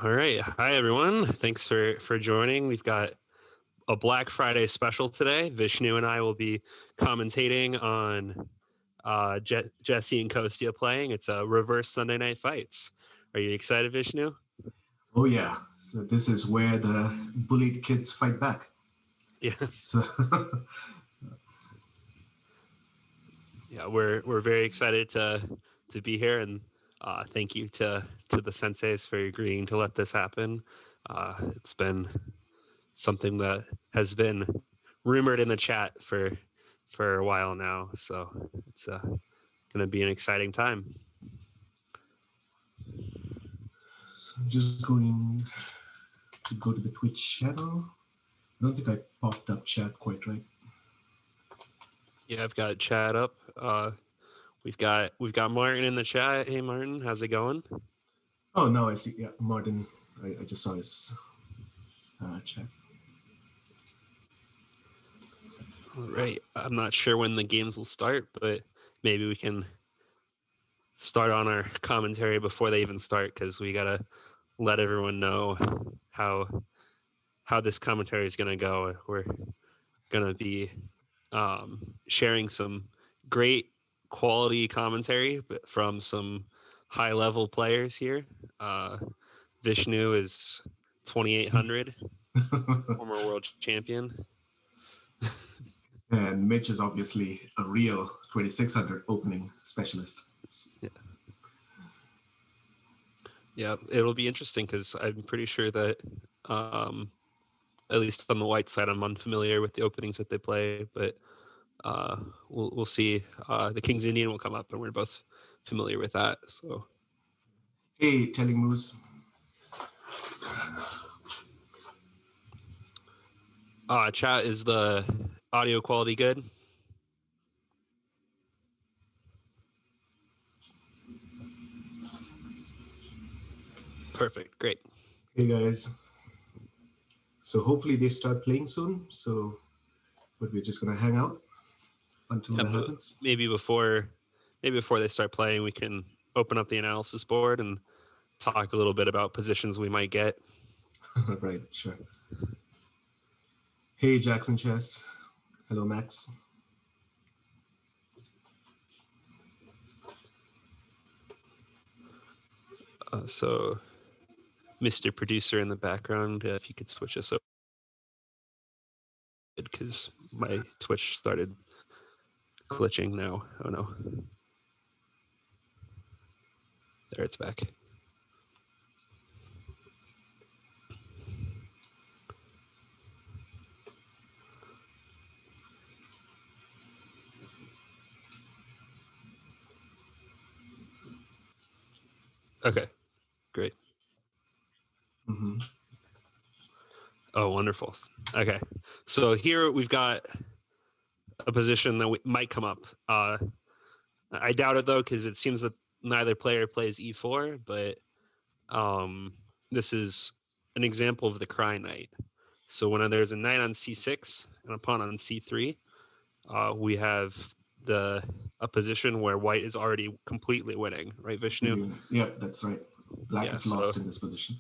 All right. Hi, everyone. Thanks for joining. We've got a Black Friday special today. Vishnu and I will be commentating on Jesse and Kostya playing. It's a reverse Sunday night fights. Are you excited, Vishnu? Oh yeah. So this is where the bullied kids fight back. Yeah. So Yeah, we're very excited to be here, and thank you to the Senseis for agreeing to let this happen. It's been something that has been rumored in the chat for a while now, so it's going to be an exciting time. So I'm just going to go to the Twitch channel. I don't think I popped up chat quite right. Yeah, I've got chat up. We've got Martin in the chat. Hey, Martin, how's it going? Oh no, I see. Yeah, Martin. I just saw his chat. All right. I'm not sure when the games will start, but maybe we can start on our commentary before they even start, because we gotta let everyone know how this commentary is gonna go. We're gonna be sharing some great quality commentary from some high level players here. Vishnu is 2,800, former world champion. And Mitch is obviously a real 2600 opening specialist. Yeah, it'll be interesting because I'm pretty sure that, at least on the white side, I'm unfamiliar with the openings that they play, but we'll see. The King's Indian will come up, and we're both familiar with that. So, Hey, Telling Moose. chat, is the audio quality good? Perfect. Great. Hey guys. So hopefully they start playing soon. But we're just gonna hang out until that happens. Maybe before they start playing, we can open up the analysis board and talk a little bit about positions we might get. Right, sure. Hey, Jackson Chess. Hello, Max. So, Mr. Producer in the background, if you could switch us over, because my Twitch started glitching now. Oh no. There, it's back. Okay, great. Mm-hmm. Oh, wonderful. Okay, so here we've got a position that might come up. I doubt it, though, because it seems that neither player plays e4, but this is an example of the Kraai knight. So when there's a knight on c6 and a pawn on c3, we have a position where white is already completely winning, right, Vishnu? Yeah, that's right. Black is lost in this position.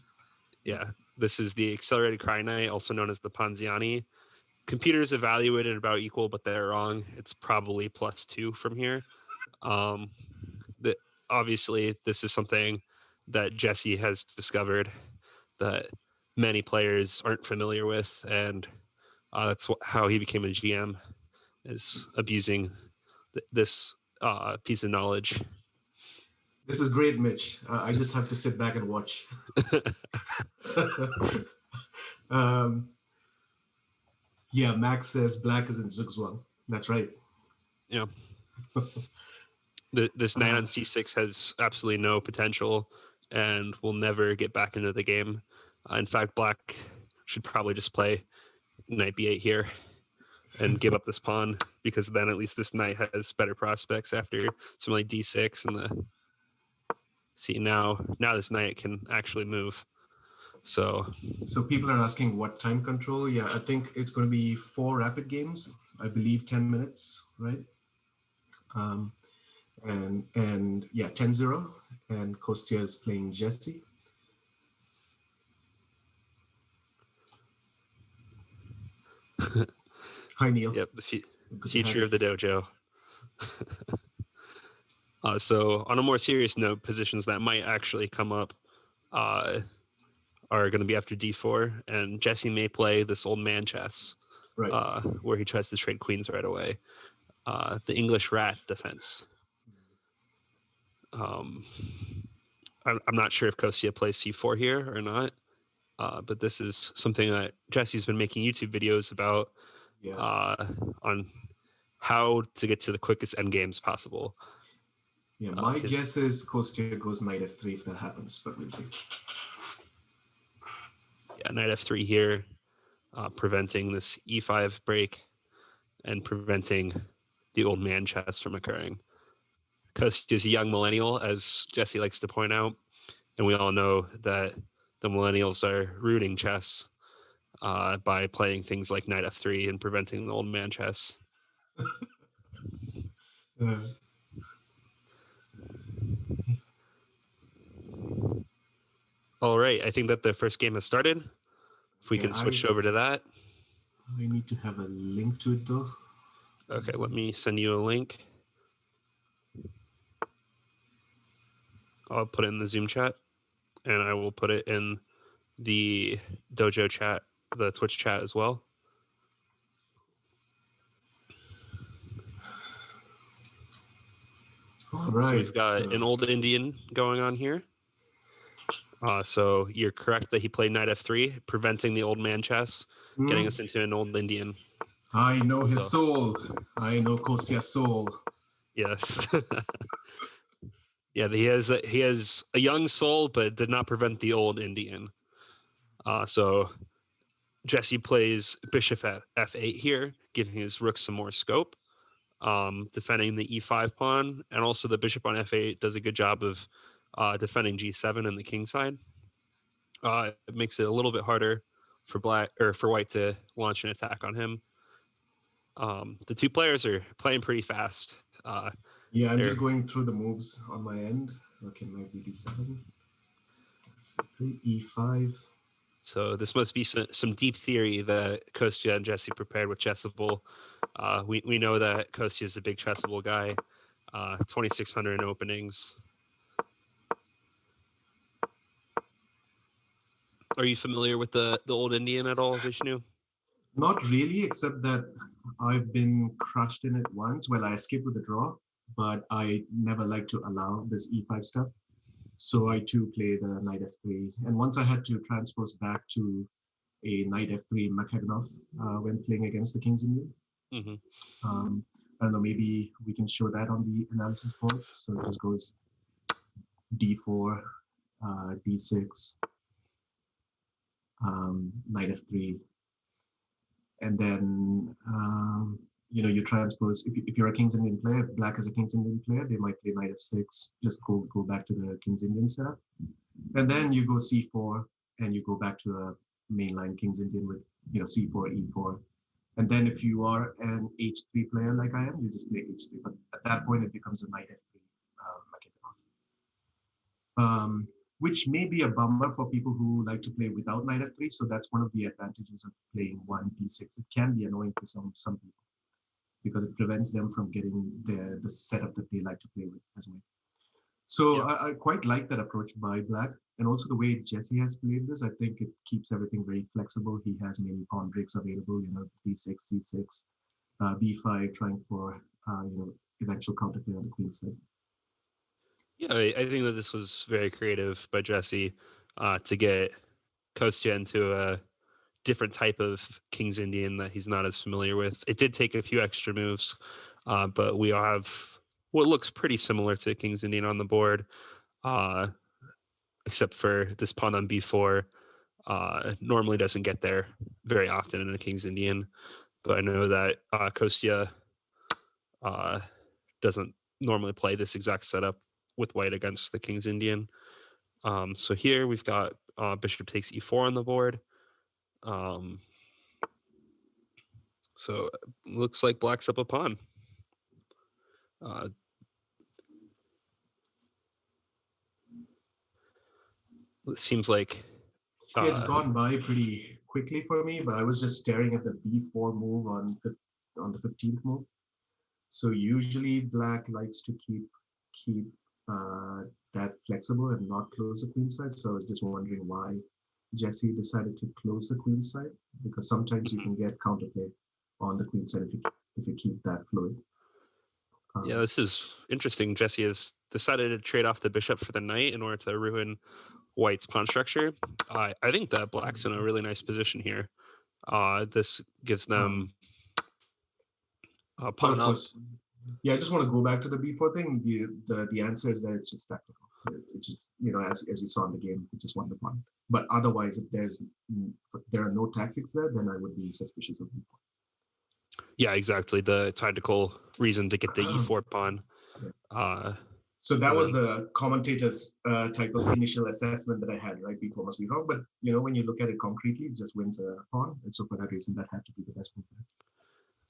Yeah, this is the accelerated Kraai knight, also known as the Panziani. Computers evaluated about equal, but they're wrong. It's probably +2 from here. Obviously, this is something that Jesse has discovered that many players aren't familiar with, and that's how he became a GM, is abusing this piece of knowledge. This is great, Mitch. I just have to sit back and watch. Yeah, Max says black is in Zugzwang. That's right. Yeah. This knight on c6 has absolutely no potential and will never get back into the game. In fact, black should probably just play knight b8 here and give up this pawn, because then at least this knight has better prospects after something like d6 and the... See, now this knight can actually move. So people are asking what time control. Yeah, I think it's going to be 4 rapid games. I believe 10 minutes, right? And yeah, 10-0. And Kostya is playing Jesse. Hi, Neil. Yep, the Good to have future you. of the dojo. So on a more serious note, positions that might actually come up are going to be after d4, and Jesse may play this old man chess, Right. where he tries to trade queens right away. The English rat defense. I'm not sure if Kostya plays c4 here or not, but this is something that Jesse's been making YouTube videos about Yeah. on how to get to the quickest endgames possible. Yeah. My guess is Kostya goes knight f3 if that happens, but we'll see. Yeah, knight f3 here, preventing this e5 break and preventing the old man chess from occurring. Kostya is a young millennial, as Jesse likes to point out, and we all know that the millennials are ruining chess by playing things like knight f3 and preventing the old man chess. Uh, All right, I think that the first game has started. If we yeah, can switch over to that. I need to have a link to it though. Okay, let me send you a link. I'll put it in the Zoom chat, and I will put it in the Dojo chat, the Twitch chat as well. All right. So we've got an old Indian going on here. So you're correct that he played knight f3, preventing the old man chess, getting us into an old Indian. I know his soul. I know Kostya's soul. Yes. Yeah, he has a young soul, but did not prevent the old Indian. So Jesse plays bishop at f8 here, giving his rook some more scope, defending the e5 pawn, and also the bishop on f8 does a good job of defending g7 and the king side. It makes it a little bit harder for white to launch an attack on him. The two players are playing pretty fast. Yeah, I'm just going through the moves on my end. Okay, knight d7. C3, e5. So this must be some deep theory that Kostya and Jesse prepared with Chessable. We know that Kostya is a big Chessable guy. 2,600 in openings. Are you familiar with the old Indian at all, Vishnu? Not really, except that I've been crushed in it once. Well, I escaped with a draw, but I never like to allow this e5 stuff. So I too play the knight f3. And once I had to transpose back to a knight f3 Makhagnoff when playing against the King's Indian. Mm-hmm. I don't know, maybe we can show that on the analysis board. So it just goes d4, d6, knight f3, and then you transpose. If you're a King's Indian player, if Black is a King's Indian player, they might play knight f6. Just go back to the King's Indian setup, and then you go c4, and you go back to a mainline King's Indian with c4, e4, and then if you are an h3 player like I am, you just play h3. But at that point, it becomes a knight f3 Makhagnoff. Which may be a bummer for people who like to play without knight f3. So that's one of the advantages of playing 1d6. It can be annoying for some people because it prevents them from getting the setup that they like to play with as well. So Yep. I quite like that approach by Black, and also the way Jesse has played this. I think it keeps everything very flexible. He has many pawn breaks available. D6, c6, b5, trying for eventual counterplay on the queen side. Yeah, I think that this was very creative by Jesse to get Kostya into a different type of King's Indian that he's not as familiar with. It did take a few extra moves, but we all have what looks pretty similar to King's Indian on the board, except for this pawn on b4 normally doesn't get there very often in a King's Indian. But I know that Kostya doesn't normally play this exact setup with white against the King's Indian. So here we've got bishop takes e4 on the board. So it looks like Black's up a pawn. It seems like it's gone by pretty quickly for me, but I was just staring at the b4 move on on the 15th move. So usually black likes to keep that flexible and not close the queen side. So I was just wondering why Jesse decided to close the queen side, because sometimes you can get counterplay on the queen side if you keep that fluid. Yeah, this is interesting. Jesse has decided to trade off the bishop for the knight in order to ruin white's pawn structure. I think that black's in a really nice position here. This gives them But pawn of up. course, yeah, I just want to go back to the b4 thing. The answer is that it's just tactical. It's just, as you saw in the game, it just won the point. But otherwise, if there are no tactics there, then I would be suspicious of b4. Yeah, exactly. The tactical reason to get the e4 pawn. Yeah. So that was the commentator's type of initial assessment that I had, right? B4 must be wrong. But, when you look at it concretely, it just wins a pawn. And so for that reason, that had to be the best move.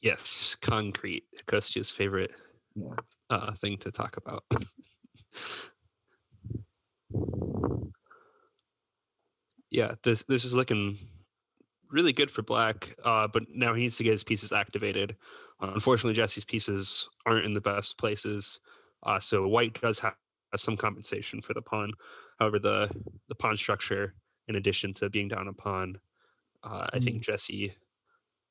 Yes, concrete. Kostya's favorite thing to talk about. Yeah, this is looking really good for black, but now he needs to get his pieces activated. Unfortunately, Jesse's pieces aren't in the best places, so white does have some compensation for the pawn. However, the pawn structure, in addition to being down a pawn, I think Jesse,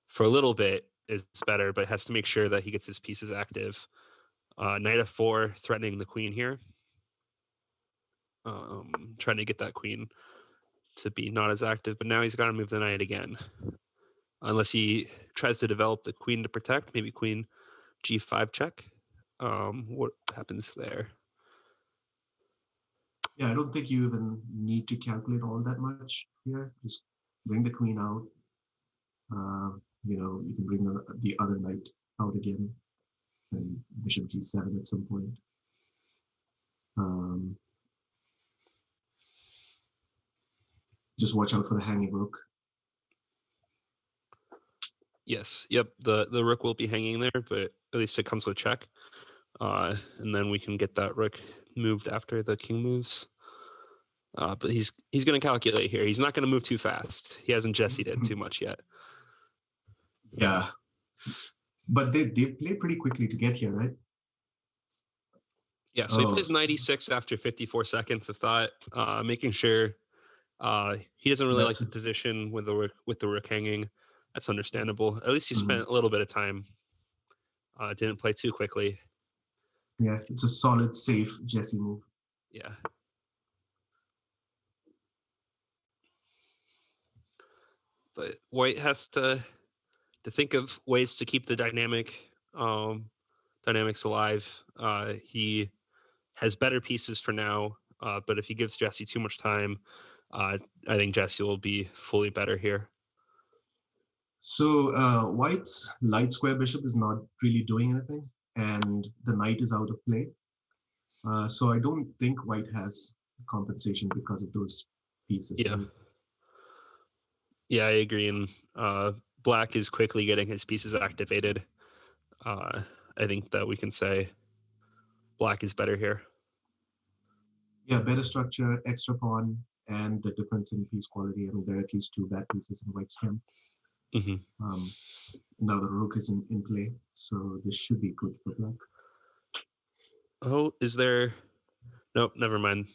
for a little bit, is better, but has to make sure that he gets his pieces active. Knight f4, threatening the queen here. Trying to get that queen to be not as active, but now he's got to move the knight again. Unless he tries to develop the queen to protect, maybe queen g5 check. What happens there? Yeah, I don't think you even need to calculate all that much here. Just bring the queen out. You can bring the other knight out again, and bishop g7 at some point. Just watch out for the hanging rook. Yes, yep, the rook will be hanging there, but at least it comes with check. And then we can get that rook moved after the king moves. But he's going to calculate here. He's not going to move too fast. He hasn't Jesse'd it too much yet. Yeah, but they play pretty quickly to get here, right? Yeah, so he plays 96 after 54 seconds of thought, making sure he doesn't really like the position with the rook hanging. That's understandable. At least he spent a little bit of time. Didn't play too quickly. Yeah, it's a solid, safe Jesse move. Yeah. But white has to think of ways to keep the dynamics alive. He has better pieces for now, but if he gives Jesse too much time, I think Jesse will be fully better here. So white's light square bishop is not really doing anything, and the knight is out of play. So I don't think white has compensation because of those pieces. Yeah. Right? Yeah, I agree. And black is quickly getting his pieces activated. I think that we can say black is better here. Yeah, better structure, extra pawn, and the difference in piece quality. I mean, there are at least two bad pieces in white's hand. Now the rook is in play, so this should be good for black. Oh, is there? Nope, never mind.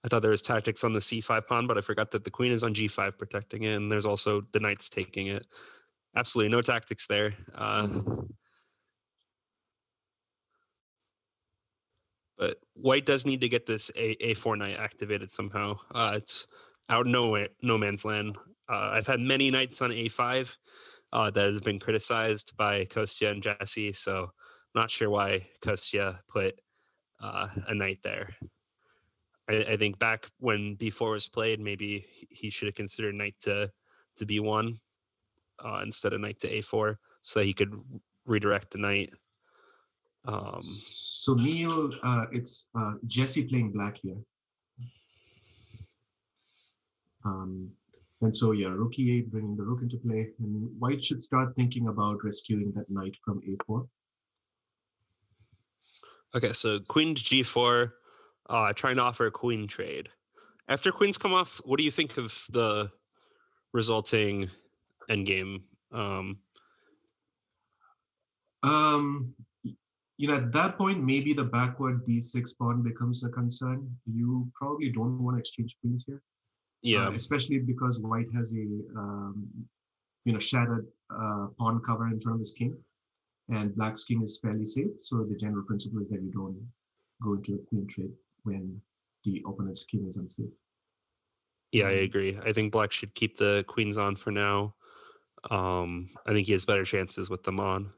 I thought there was tactics on the c5 pawn, but I forgot that the queen is on g5 protecting it, and there's also the knight's taking it. Absolutely no tactics there. But white does need to get this a4 knight activated somehow. It's out no man's land. I've had many knights on a5 that have been criticized by Kostya and Jesse, so I'm not sure why Kostya put a knight there. I think back when b4 was played, maybe he should have considered knight to b1 instead of knight to a4, so that he could redirect the knight. So Neil, it's Jesse playing black here. And so yeah, rook e8, bringing the rook into play, and white should start thinking about rescuing that knight from a4. Okay, so queen to g4, trying to offer a queen trade. After queens come off, what do you think of the resulting endgame? Um, at that point, maybe the backward d6 pawn becomes a concern. You probably don't want to exchange queens here, Yeah. especially because white has a shattered pawn cover in front of his king, and black's king is fairly safe. So the general principle is that you don't go into a queen trade when the opponent's king is unsafe. Yeah, I agree. I think black should keep the queens on for now. I think he has better chances with them on.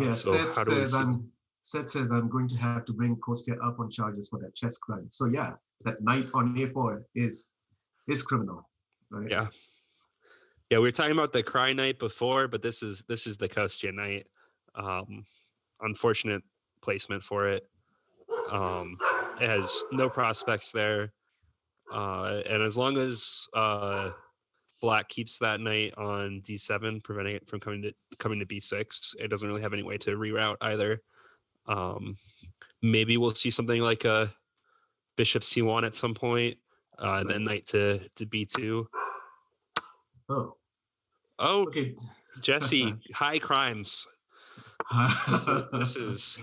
Yeah, So how do we see? Seth says I'm going to have to bring Kostya up on charges for that chess crime. So yeah, that knight on a4 is criminal, right? Yeah. Yeah, we were talking about the Kraai knight before, but this is the Kostya knight. Unfortunate placement for it. It has no prospects there, and as long as black keeps that knight on d7, preventing it from coming to b6, it doesn't really have any way to reroute either. Maybe we'll see something like a bishop c1 at some point, right. Then knight to b2. Oh. Oh, okay. Jesse, high crimes. This is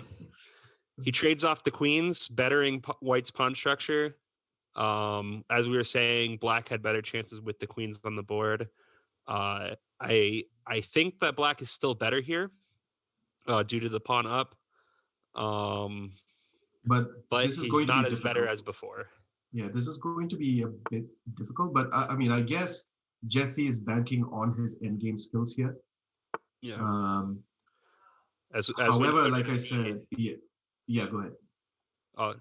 he trades off the queens, bettering white's pawn structure. As we were saying, black had better chances with the queens on the board. I think that black is still better here, due to the pawn up. But But this is he's going to be not as difficult. better as before. Yeah, this is going to be a bit difficult. But I mean, I guess Jesse is banking on his endgame skills here. Yeah. As however, like I said, yeah, go ahead.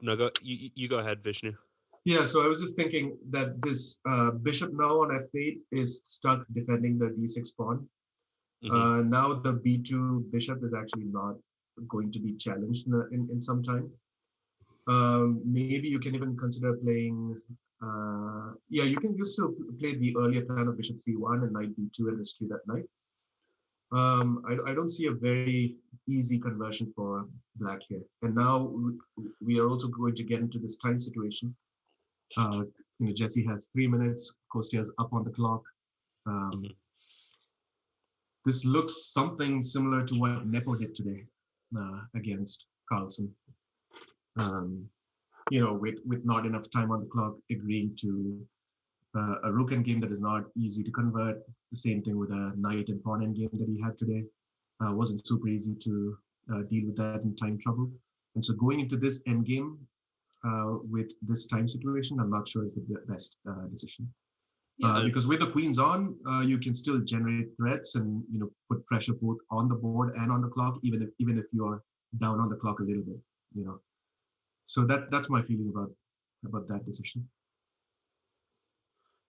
No, go. You go ahead, Vishnu. Yeah, so I was just thinking that this bishop now on f8 is stuck defending the d6 pawn. Now the b2 bishop is actually not going to be challenged in some time. Maybe you can even consider playing. You still play the earlier plan of bishop c1 and knight b2 and rescue that knight. I don't see a very easy conversion for black here. And now we are also going to get into this time situation. Jesse has 3 minutes. Kostya's up on the clock. This looks something similar to what Nepo did today against Carlsen. With not enough time on the clock, agreeing to a rook endgame that is not easy to convert. The same thing with a knight and pawn endgame that he had today. Wasn't super easy to deal with that in time trouble. And so going into this endgame with this time situation, I'm not sure is the best decision. Because with the queens on, you can still generate threats and put pressure both on the board and on the clock, even if you're down on the clock a little bit. So that's my feeling about that decision.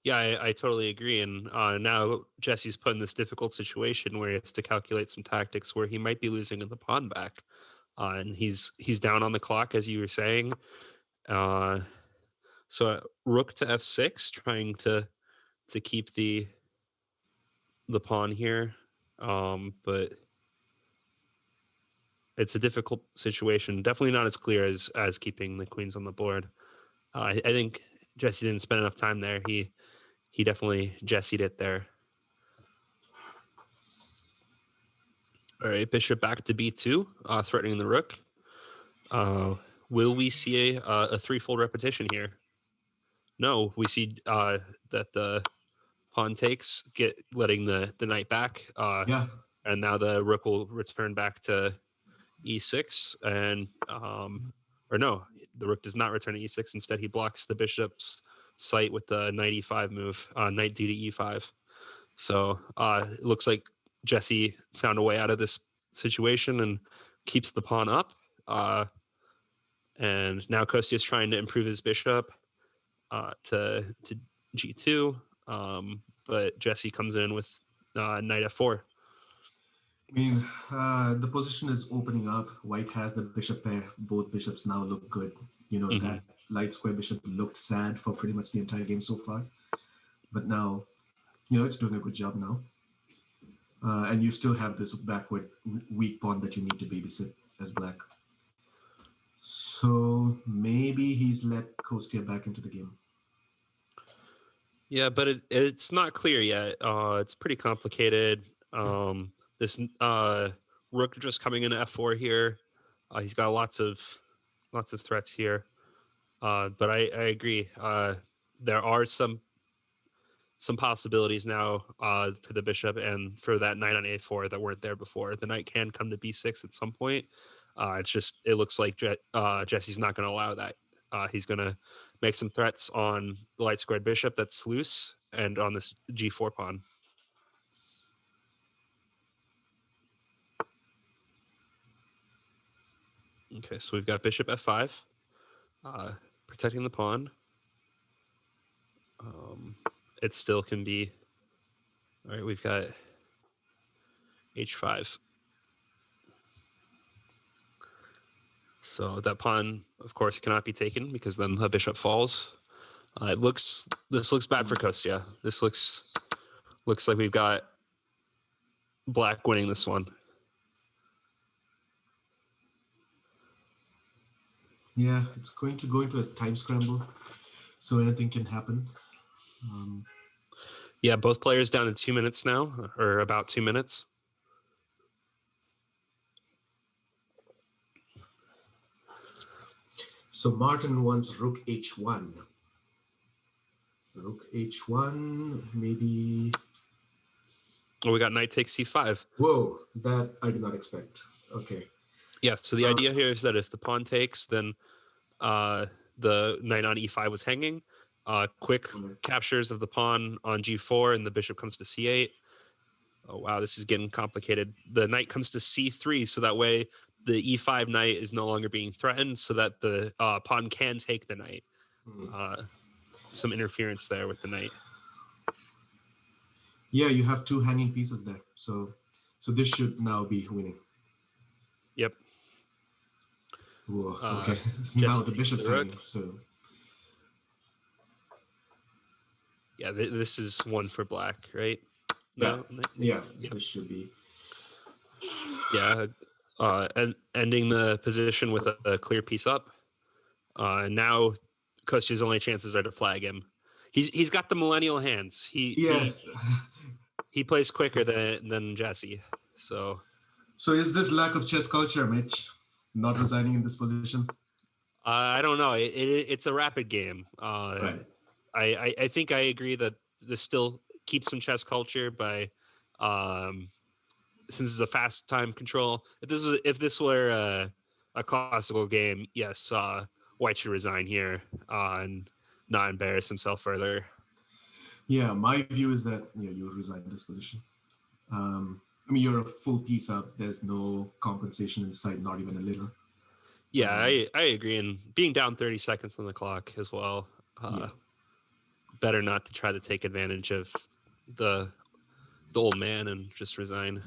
Yeah, I totally agree. And now Jesse's put in this difficult situation where he has to calculate some tactics where he might be losing the pawn back. And he's down on the clock, as you were saying. So rook to f6, trying to keep the pawn here. But it's a difficult situation. Definitely not as clear as keeping the queens on the board. I think Jesse didn't spend enough time there. He definitely Jesse'd it there. All right, bishop back to b2, threatening the rook. Will we see a threefold repetition here? No, we see that the pawn takes, letting the knight back. And now the rook will return back to e6, and or no, the rook does not return to e6. Instead, he blocks the bishop's sight with the knight e5 move, knight d to e5. So it looks like Jesse found a way out of this situation and keeps the pawn up. And now Kostya is trying to improve his bishop to g2, but Jesse comes in with knight f4. I mean, the position is opening up. White has the bishop pair. Both bishops now look good. That light square bishop looked sad for pretty much the entire game so far. But now, it's doing a good job now. And you still have this backward weak pawn that you need to babysit as black. So maybe he's let Kostya back into the game. Yeah, but it's not clear yet. It's pretty complicated. This rook just coming in f4 here. He's got lots of threats here. But I agree. There are some possibilities now for the bishop and for that knight on a4 that weren't there before. The knight can come to b6 at some point. It looks like Jesse's not going to allow that. He's going to make some threats on the light squared bishop that's loose and on this g4 pawn. Okay, so we've got bishop f5, protecting the pawn. It still can be. All right, we've got h5. So that pawn, of course, cannot be taken because then the bishop falls. This looks bad for Kostya. This looks like we've got black winning this one. Yeah, it's going to go into a time scramble, so anything can happen. Yeah, both players down to 2 minutes now, or about 2 minutes. So Martin wants rook h1. Rook h1, maybe. Oh, we got knight takes c5. Whoa, that I did not expect. Okay. Yeah, so the idea here is that if the pawn takes, then the knight on e5 was hanging. Quick captures of the pawn on g4, and the bishop comes to c8. Oh, wow, this is getting complicated. The knight comes to c3, so that way the e5 knight is no longer being threatened, so that the pawn can take the knight. Some interference there with the knight. Yeah, you have two hanging pieces there. So this should now be winning. Yep. Whoa, okay. So now the bishop's hanging, so... Yeah, this is one for black, right? No? Yeah, this should be... Yeah, and ending the position with a clear piece up. And now Kostya's only chances are to flag him. He's got the millennial hands. He plays quicker than Jesse. So is this lack of chess culture, Mitch? Not resigning in this position? I don't know. It's a rapid game. Right. I think I agree that this still keeps some chess culture by since it's a fast time control. If this were a classical game, yes, White should resign here and not embarrass himself further. Yeah, my view is that you resign this position. I mean, you're a full piece up. There's no compensation inside, not even a little. Yeah, I agree. And being down 30 seconds on the clock as well. Better not to try to take advantage of the old man and just resign.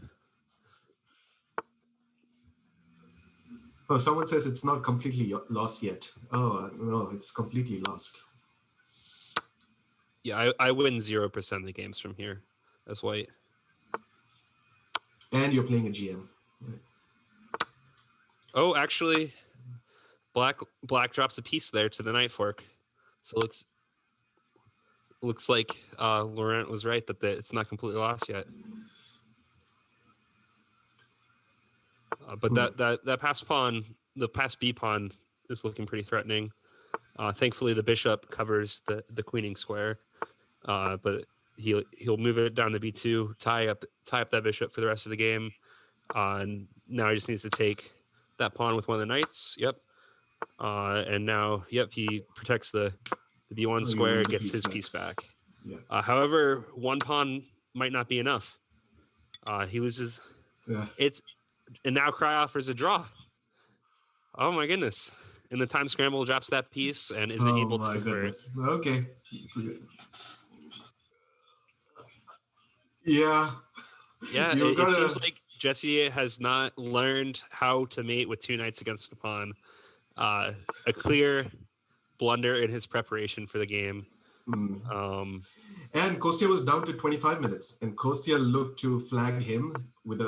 Oh, someone says it's not completely lost yet. Oh, no, it's completely lost. Yeah, I win 0% of the games from here as White. And you're playing a GM. Right. Oh, actually, black drops a piece there to the knight fork. So looks like Laurent was right that it's not completely lost yet. But that passed pawn, the passed B pawn, is looking pretty threatening. Thankfully, the bishop covers the queening square, but he'll move it down to b2, tie up that bishop for the rest of the game. And now he just needs to take that pawn with one of the knights. Yep. And now, he protects the b1 square, gets his piece back. Yeah. However, one pawn might not be enough. He loses. Yeah. And now Kraai offers a draw. Oh my goodness. And the time scramble drops that piece and isn't able to convert. Okay. Yeah. Yeah, it seems like Jesse has not learned how to mate with two knights against the pawn. A clear blunder in his preparation for the game. And Kostya was down to 25 minutes, and Kostya looked to flag him with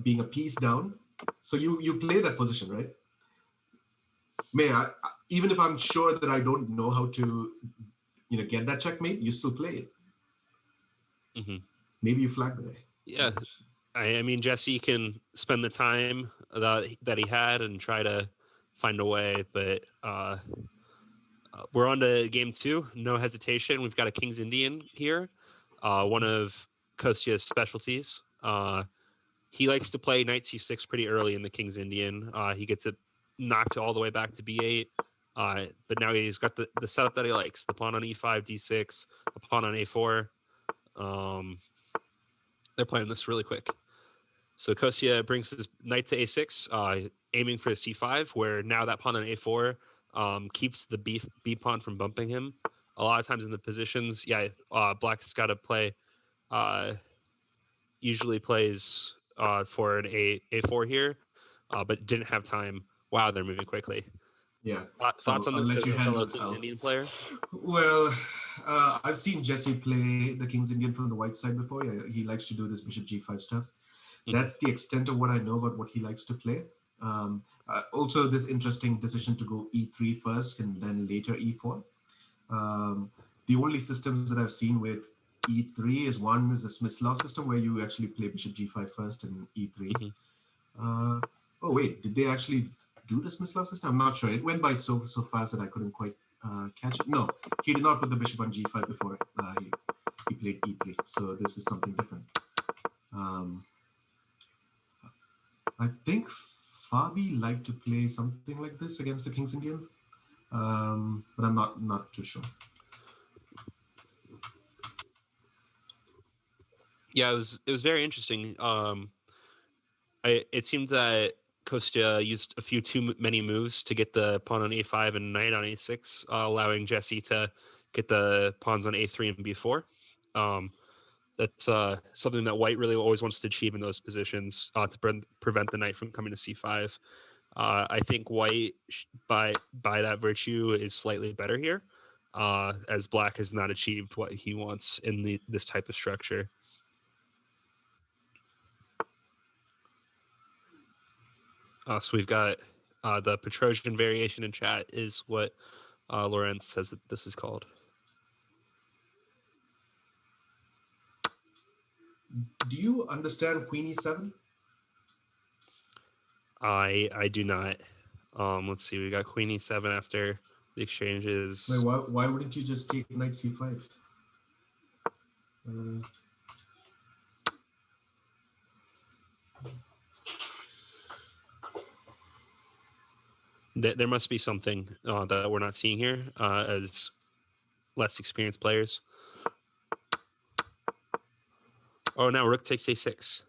being a piece down. So you play that position, right? Even if I'm sure that I don't know how to, get that checkmate, you still play it. Mm-hmm. Maybe you flag the guy. Yeah, I mean, Jesse can spend the time that he had and try to find a way, but we're on to game two. No hesitation. We've got a King's Indian here, one of Kostya's specialties. He likes to play knight c6 pretty early in the King's Indian. He gets it knocked all the way back to b8. But now he's got the setup that he likes: the pawn on e5, d6, the pawn on a4. They're playing this really quick. So Kostya brings his knight to a6, aiming for a c5, where now that pawn on a4 keeps the b pawn from bumping him. A lot of times in the positions, Black's got to play. Usually plays for an a4 here, but didn't have time. Wow, they're moving quickly. Yeah. Thoughts So on I'll this let as you a fellow handle King's Al. Indian player? Well, I've seen Jesse play the King's Indian from the white side before. Yeah, he likes to do this bishop g5 stuff. That's the extent of what I know about what he likes to play. Also, this interesting decision to go e3 first and then later e4. The only systems that I've seen with e3 is one is a Smyslov system where you actually play bishop g5 first and e3. Oh wait, did they actually do the Smyslov system? I'm not sure. It went by so fast that I couldn't quite catch it. No, he did not put the bishop on g5 before he played e3. So this is something different. I think Fabi liked to play something like this against the King's Indian, but I'm not too sure. Yeah, it was very interesting. It seemed that Kostya used a few too many moves to get the pawn on a5 and knight on a6, allowing Jesse to get the pawns on a3 and b4. That's something that White really always wants to achieve in those positions to prevent the knight from coming to c5. I think White, by that virtue, is slightly better here, as Black has not achieved what he wants in this type of structure. So we've got the Petrossian variation in chat is what Lorenz says that this is called. Do you understand Queen e7? I do not. Let's see. We got Queen e7 after the exchanges. Wait, why wouldn't you just take knight c5? There must be something that we're not seeing here as less experienced players. Oh, now Rook takes a6.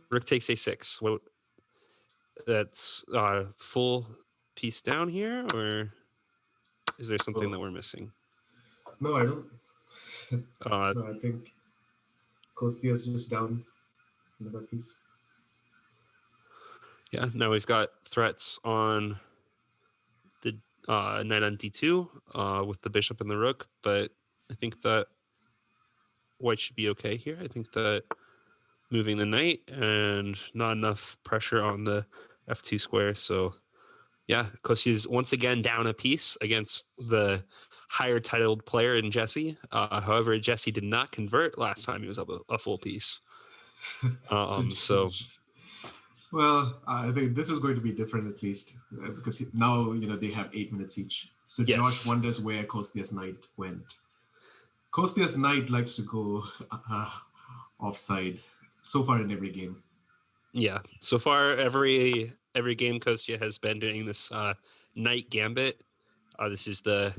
Rook takes a6. What? That's full piece down here, or is there something that we're missing? No, I don't. No, I think Kostya is just down another piece. Yeah, now we've got threats on the knight on d2 with the bishop and the rook, but I think that White should be okay here. I think that moving the knight and not enough pressure on the f2 square. So yeah, Kostya is once again down a piece against the higher titled player in Jesse. However, Jesse did not convert last time he was up a full piece. Well, I think this is going to be different at least because now they have 8 minutes each. So yes. Josh wonders where Kostya's knight went. Kostya's knight likes to go offside so far in every game. Yeah, so far every game Kostya has been doing this knight gambit. This is the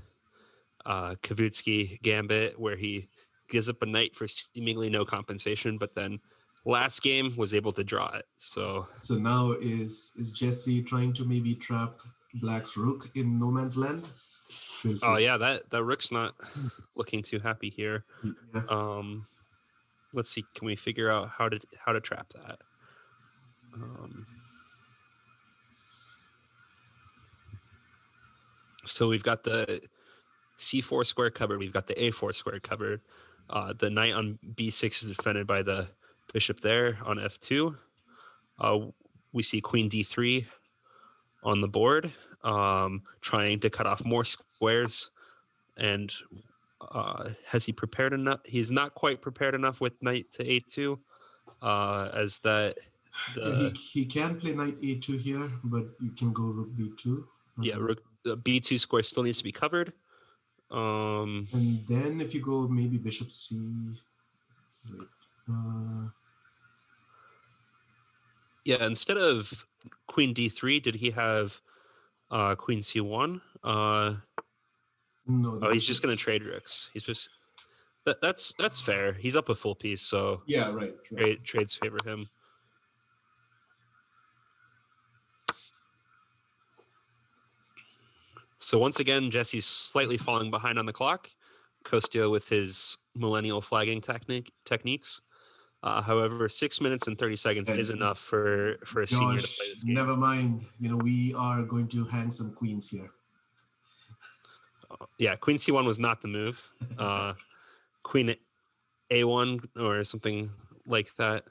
Kavutskiy gambit where he gives up a knight for seemingly no compensation, but then last game was able to draw it. So now is Jesse trying to maybe trap Black's rook in no man's land? Oh yeah, that rook's not looking too happy here. Yeah. Let's see, can we figure out how to trap that? So we've got the c4 square covered. We've got the a4 square covered. The knight on b6 is defended by the bishop there on f2. We see queen d3 on the board, trying to cut off more squares. And Has he prepared enough? He's not quite prepared enough with knight to a2, as that He can play knight a2 here, but you can go rook b2. rook b2 square still needs to be covered. And then if you go maybe bishop c, wait, yeah, instead of queen d3, did he have queen c1? no. He's just going to trade rooks. He's just that's fair. He's up a full piece, so yeah, right. Trades favor him. So once again, Jesse's slightly falling behind on the clock. Kostya with his millennial flagging techniques. However, 6 minutes and 30 seconds is enough for a senior to play this game. Never mind. We are going to hang some queens here. Yeah, queen c1 was not the move. Queen a1 or something like that,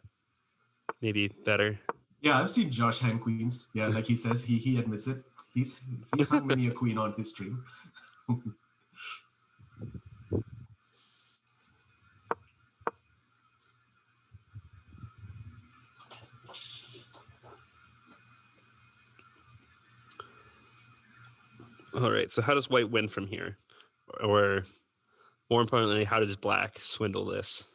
maybe better. Yeah, I've seen Josh hang queens. Yeah, like he says, he admits it. He's hung many a queen on his stream. All right, so how does white win from here? Or more importantly, how does black swindle this?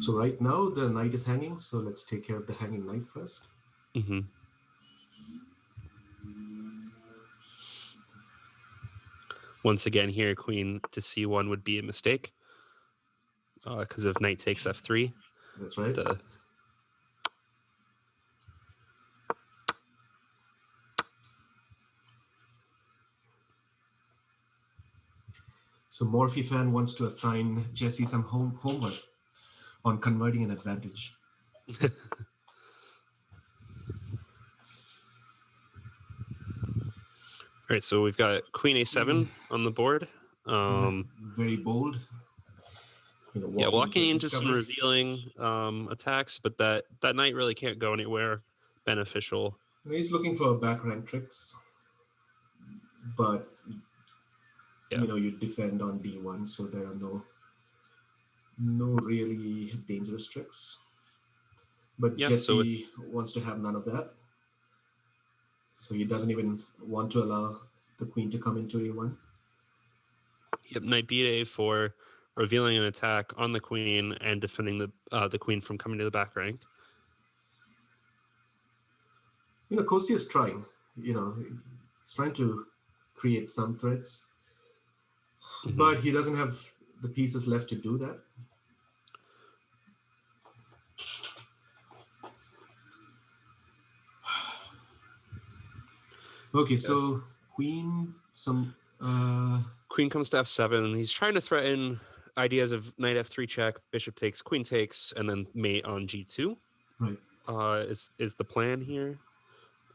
So right now the knight is hanging, so let's take care of the hanging knight first. Mm-hmm. Once again here, queen to c1 would be a mistake because of knight takes f3. That's right. So Morphe fan wants to assign Jesse some homework on converting an advantage. All right, so we've got queen a7 on the board. Very bold. Walking into some revealing attacks, but that knight really can't go anywhere beneficial. He's looking for back rank tricks, but you defend on d1, so there are no really dangerous tricks. But Jesse wants to have none of that, so he doesn't even want to allow the queen to come into a1. Yep, knight b a4, revealing an attack on the queen and defending the queen from coming to the back rank. Kostya is trying. He's trying to create some threats, but he doesn't have the pieces left to do that. Okay, so queen comes to f7, and he's trying to threaten ideas of knight f3 check, bishop takes, queen takes, and then mate on g2. Right. Is the plan here.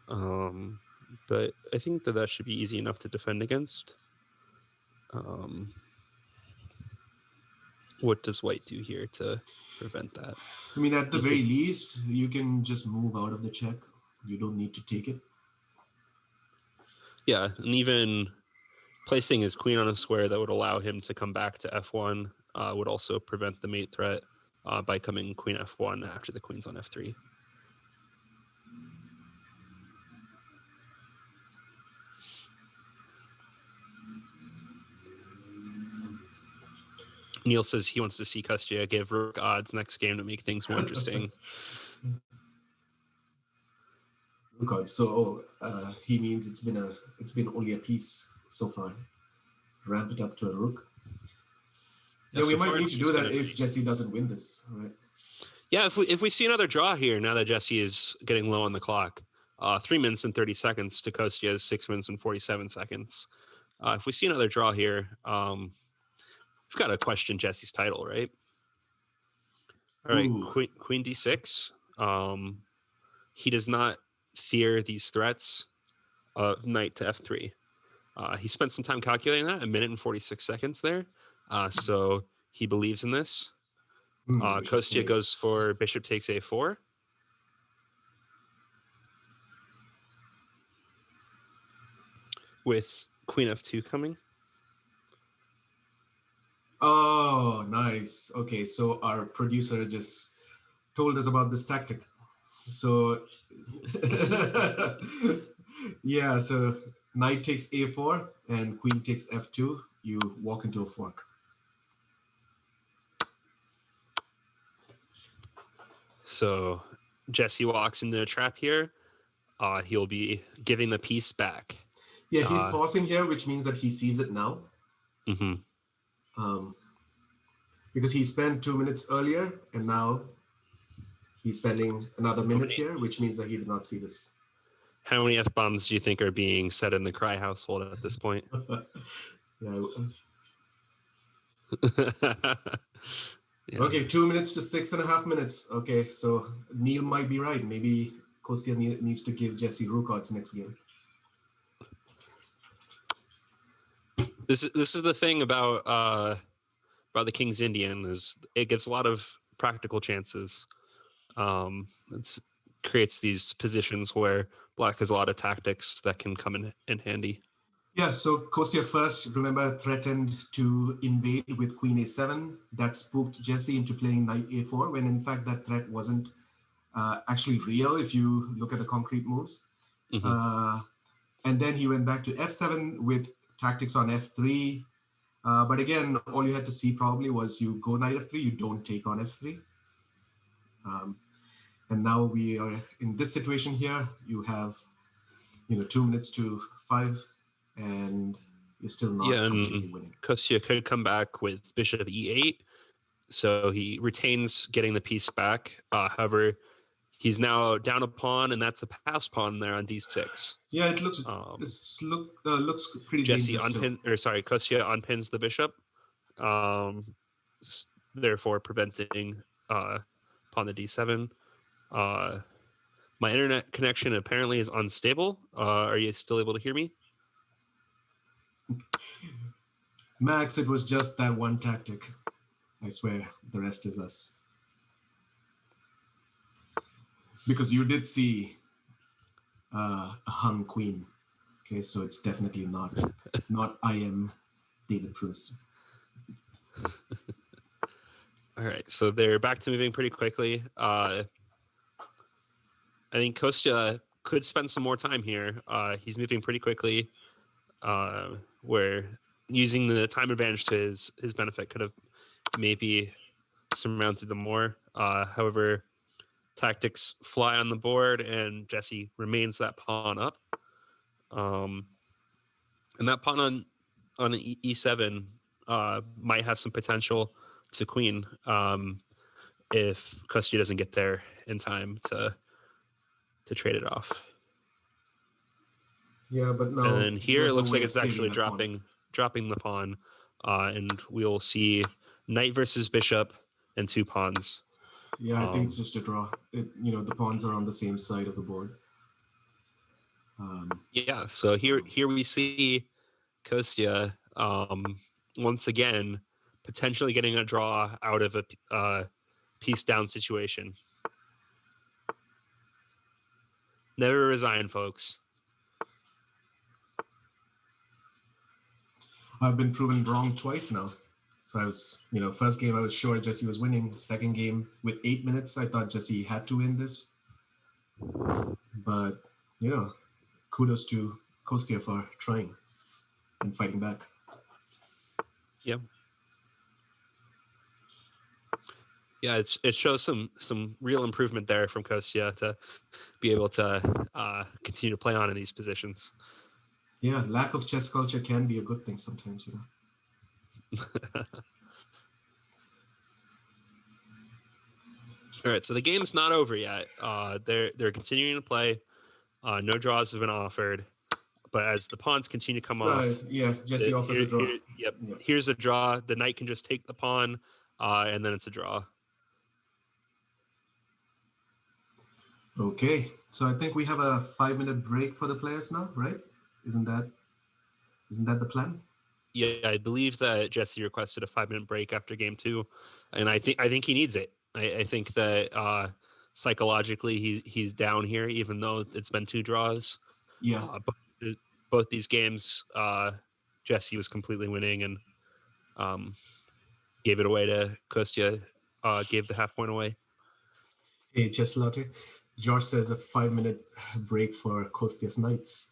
But I think that should be easy enough to defend against. What does white do here to prevent that? I mean, at the very least, you can just move out of the check. You don't need to take it. Yeah, and even placing his queen on a square that would allow him to come back to f1 would also prevent the mate threat by coming queen f1 after the queen's on f3. Neil says he wants to see Kostya give rook odds next game to make things more interesting. Rook odds. So he means it's been only a piece so far. Ramp it up to a rook. Yeah, we might need to do that if Jesse doesn't win this, right? Yeah, if we see another draw here, now that Jesse is getting low on the clock, 3 minutes and 30 seconds to Kostya's 6 minutes and 47 seconds. If we see another draw here, we've got to question Jesse's title, right? All right, queen d6. He does not fear these threats of knight to f3. He spent some time calculating that, 1 minute and 46 seconds there. So he believes in this. Kostya goes for bishop takes a4. with Queen F2 coming. Oh, nice. Okay, so our producer just told us about this tactic. So, yeah, so knight takes a4 and queen takes f2. You walk into a fork. So Jesse walks into a trap here. He'll be giving the piece back. Yeah, he's pausing here, which means that he sees it now. Mm-hmm. Because he spent 2 minutes earlier, and now he's spending another minute here, which means that he did not see this. How many F-bombs do you think are being said in the Kraai household at this point? Yeah. Yeah. Okay, 2 minutes to 6.5 minutes. Okay, so Neil might be right. Maybe Kostya needs to give Jesse Rucott's next game. This is the thing about the King's Indian is it gives a lot of practical chances. It creates these positions where black has a lot of tactics that can come in handy. Yeah, so Kostya first, remember, threatened to invade with queen a7. That spooked Jesse into playing knight a4, when in fact that threat wasn't actually real if you look at the concrete moves. Mm-hmm. And then he went back to f7 with tactics on f3. But again, all you had to see probably was you go knight f3, you don't take on f3. And now we are in this situation here. You have, 2 minutes to 5, and you're still not completely winning. Kostya could come back with bishop e8, so he retains getting the piece back. However, he's now down a pawn, and that's a passed pawn there on d6. Yeah, it looks looks pretty dangerous. Kostya unpins the bishop, therefore preventing pawn to d7. My internet connection apparently is unstable. Are you still able to hear me? Max, it was just that one tactic. I swear, the rest is us. Because you did see a hung queen. Okay, so it's definitely not I am David Bruce. All right, so they're back to moving pretty quickly. I think Kostya could spend some more time here. He's moving pretty quickly, where using the time advantage to his benefit could have maybe surmounted them more. However, tactics fly on the board, and Jesse remains that pawn up. And that pawn on e7 might have some potential to queen if Kostya doesn't get there in time to trade it off. Yeah, but no. And then here it looks like it's actually dropping the pawn, and we'll see knight versus bishop and 2 pawns. Yeah, I think it's just a draw. The pawns are on the same side of the board. Yeah, so here we see Kostya once again potentially getting a draw out of a piece down situation. Never resign, folks. I've been proven wrong twice now. So I was, first game I was sure Jesse was winning. Second game with 8 minutes, I thought Jesse had to win this. But, kudos to Kostya for trying and fighting back. Yep. Yeah, it shows some real improvement there from Kostya to be able to continue to play on in these positions. Yeah, lack of chess culture can be a good thing sometimes, All right, so the game's not over yet. They're continuing to play. No draws have been offered, but as the pawns continue to come off, Jesse offers a draw. Yep. Here's a draw. The knight can just take the pawn, and then it's a draw. Okay, so I think we have a 5-minute break for the players now, right? Isn't that the plan? Yeah, I believe that Jesse requested a 5-minute break after game 2, and I think he needs it. I think that psychologically he's down here, even though it's been 2 draws. Yeah. But both these games, Jesse was completely winning and gave it away to Kostya, gave the half point away. Hey, Chess Latte. George says a 5-minute break for Kostya's Knights.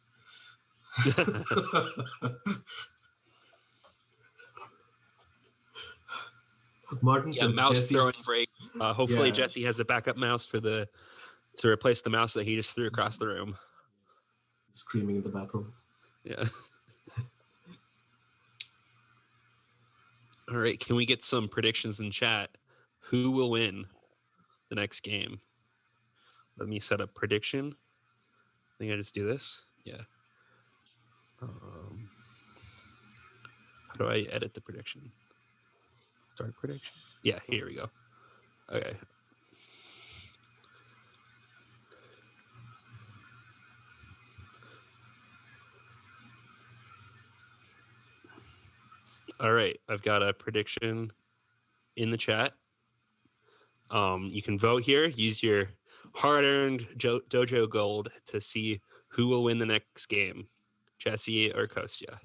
Martin Yeah, says mouse throwing Jesse's. break. Hopefully Yeah, Jesse has a backup mouse to replace the mouse that he just threw across the room. screaming in the bathroom. Yeah. All right, can we get some predictions in chat? Who will win the next game? Let me set up prediction. I think I just do this. Yeah. How do I edit the prediction? Start prediction. Yeah, here we go. Okay. All right, I've got a prediction in the chat. You can vote here. Use your hard-earned Dojo gold to see who will win the next game, Jesse or Kostya.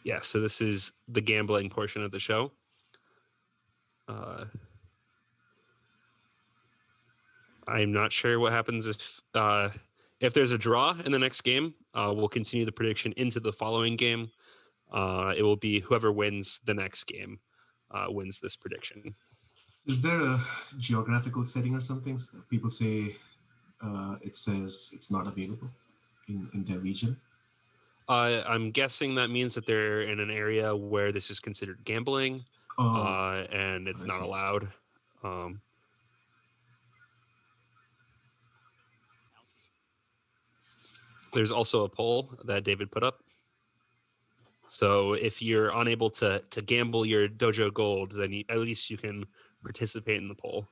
Yeah, so this is the gambling portion of the show. I'm not sure what happens if there's a draw in the next game. We'll continue the prediction into the following game. It will be whoever wins the next game wins this prediction. Is there a geographical setting or something? People say it says it's not available in their region. I'm guessing that means that they're in an area where this is considered gambling, and it's not allowed. There's also a poll that David put up. So if you're unable to gamble your Dojo gold, then at least you can participate in the poll.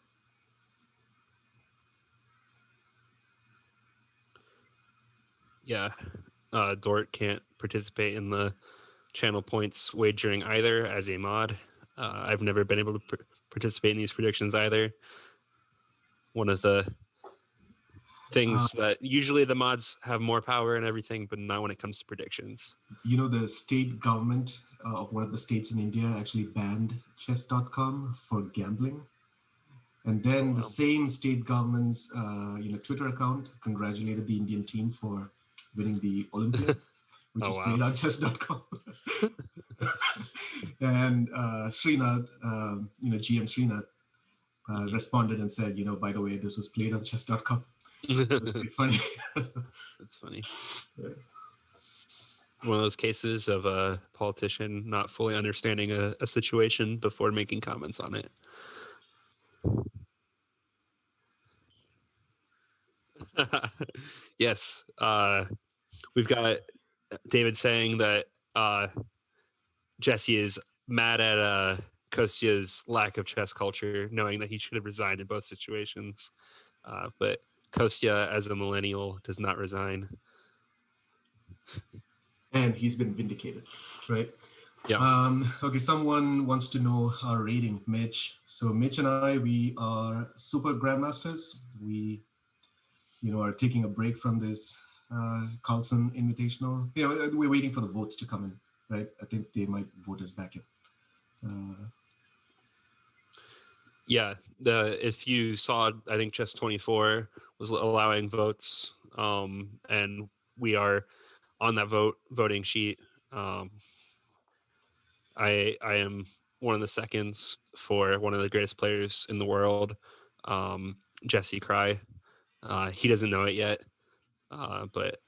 Yeah, Dort can't participate in the channel points wagering either as a mod. I've never been able to participate in these predictions either. One of the things that usually the mods have more power and everything, but not when it comes to predictions. You know, the state government of one of the states in India actually banned chess.com for gambling. And then the same state government's Twitter account congratulated the Indian team for winning the Olympia, which is played on chess.com. And Srinath, GM Srinath, responded and said, by the way, this was played on chess.com. It was pretty funny. That's funny. Yeah. One of those cases of a politician not fully understanding a situation before making comments on it. Yes. We've got David saying that Jesse is mad at Kostya's lack of chess culture, knowing that he should have resigned in both situations. But Kostya, as a millennial, does not resign. And he's been vindicated, right? Yeah. Okay, someone wants to know our rating, Mitch. So Mitch and I, we are super grandmasters. We, are taking a break from this Carlson Invitational. We're waiting for the votes to come in, right? I think they might vote us back in. Yeah, if you saw, I think Chess24 was allowing votes, and we are on that voting sheet. I am one of the seconds for one of the greatest players in the world, Jesse Kraai. He doesn't know it yet, but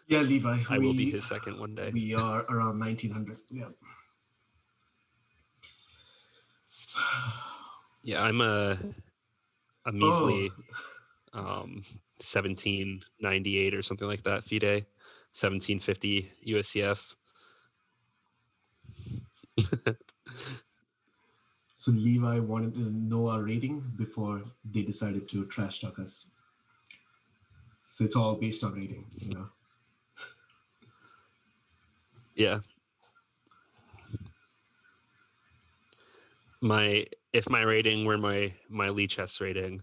yeah, Levi, I will be his second one day. We are around 1900. Yeah. Yeah, I'm a measly 1798 or something like that FIDE, 1750 USCF. So Levi wanted to know our rating before they decided to trash talk us. So it's all based on rating, Yeah. If my rating were my Lee chess rating,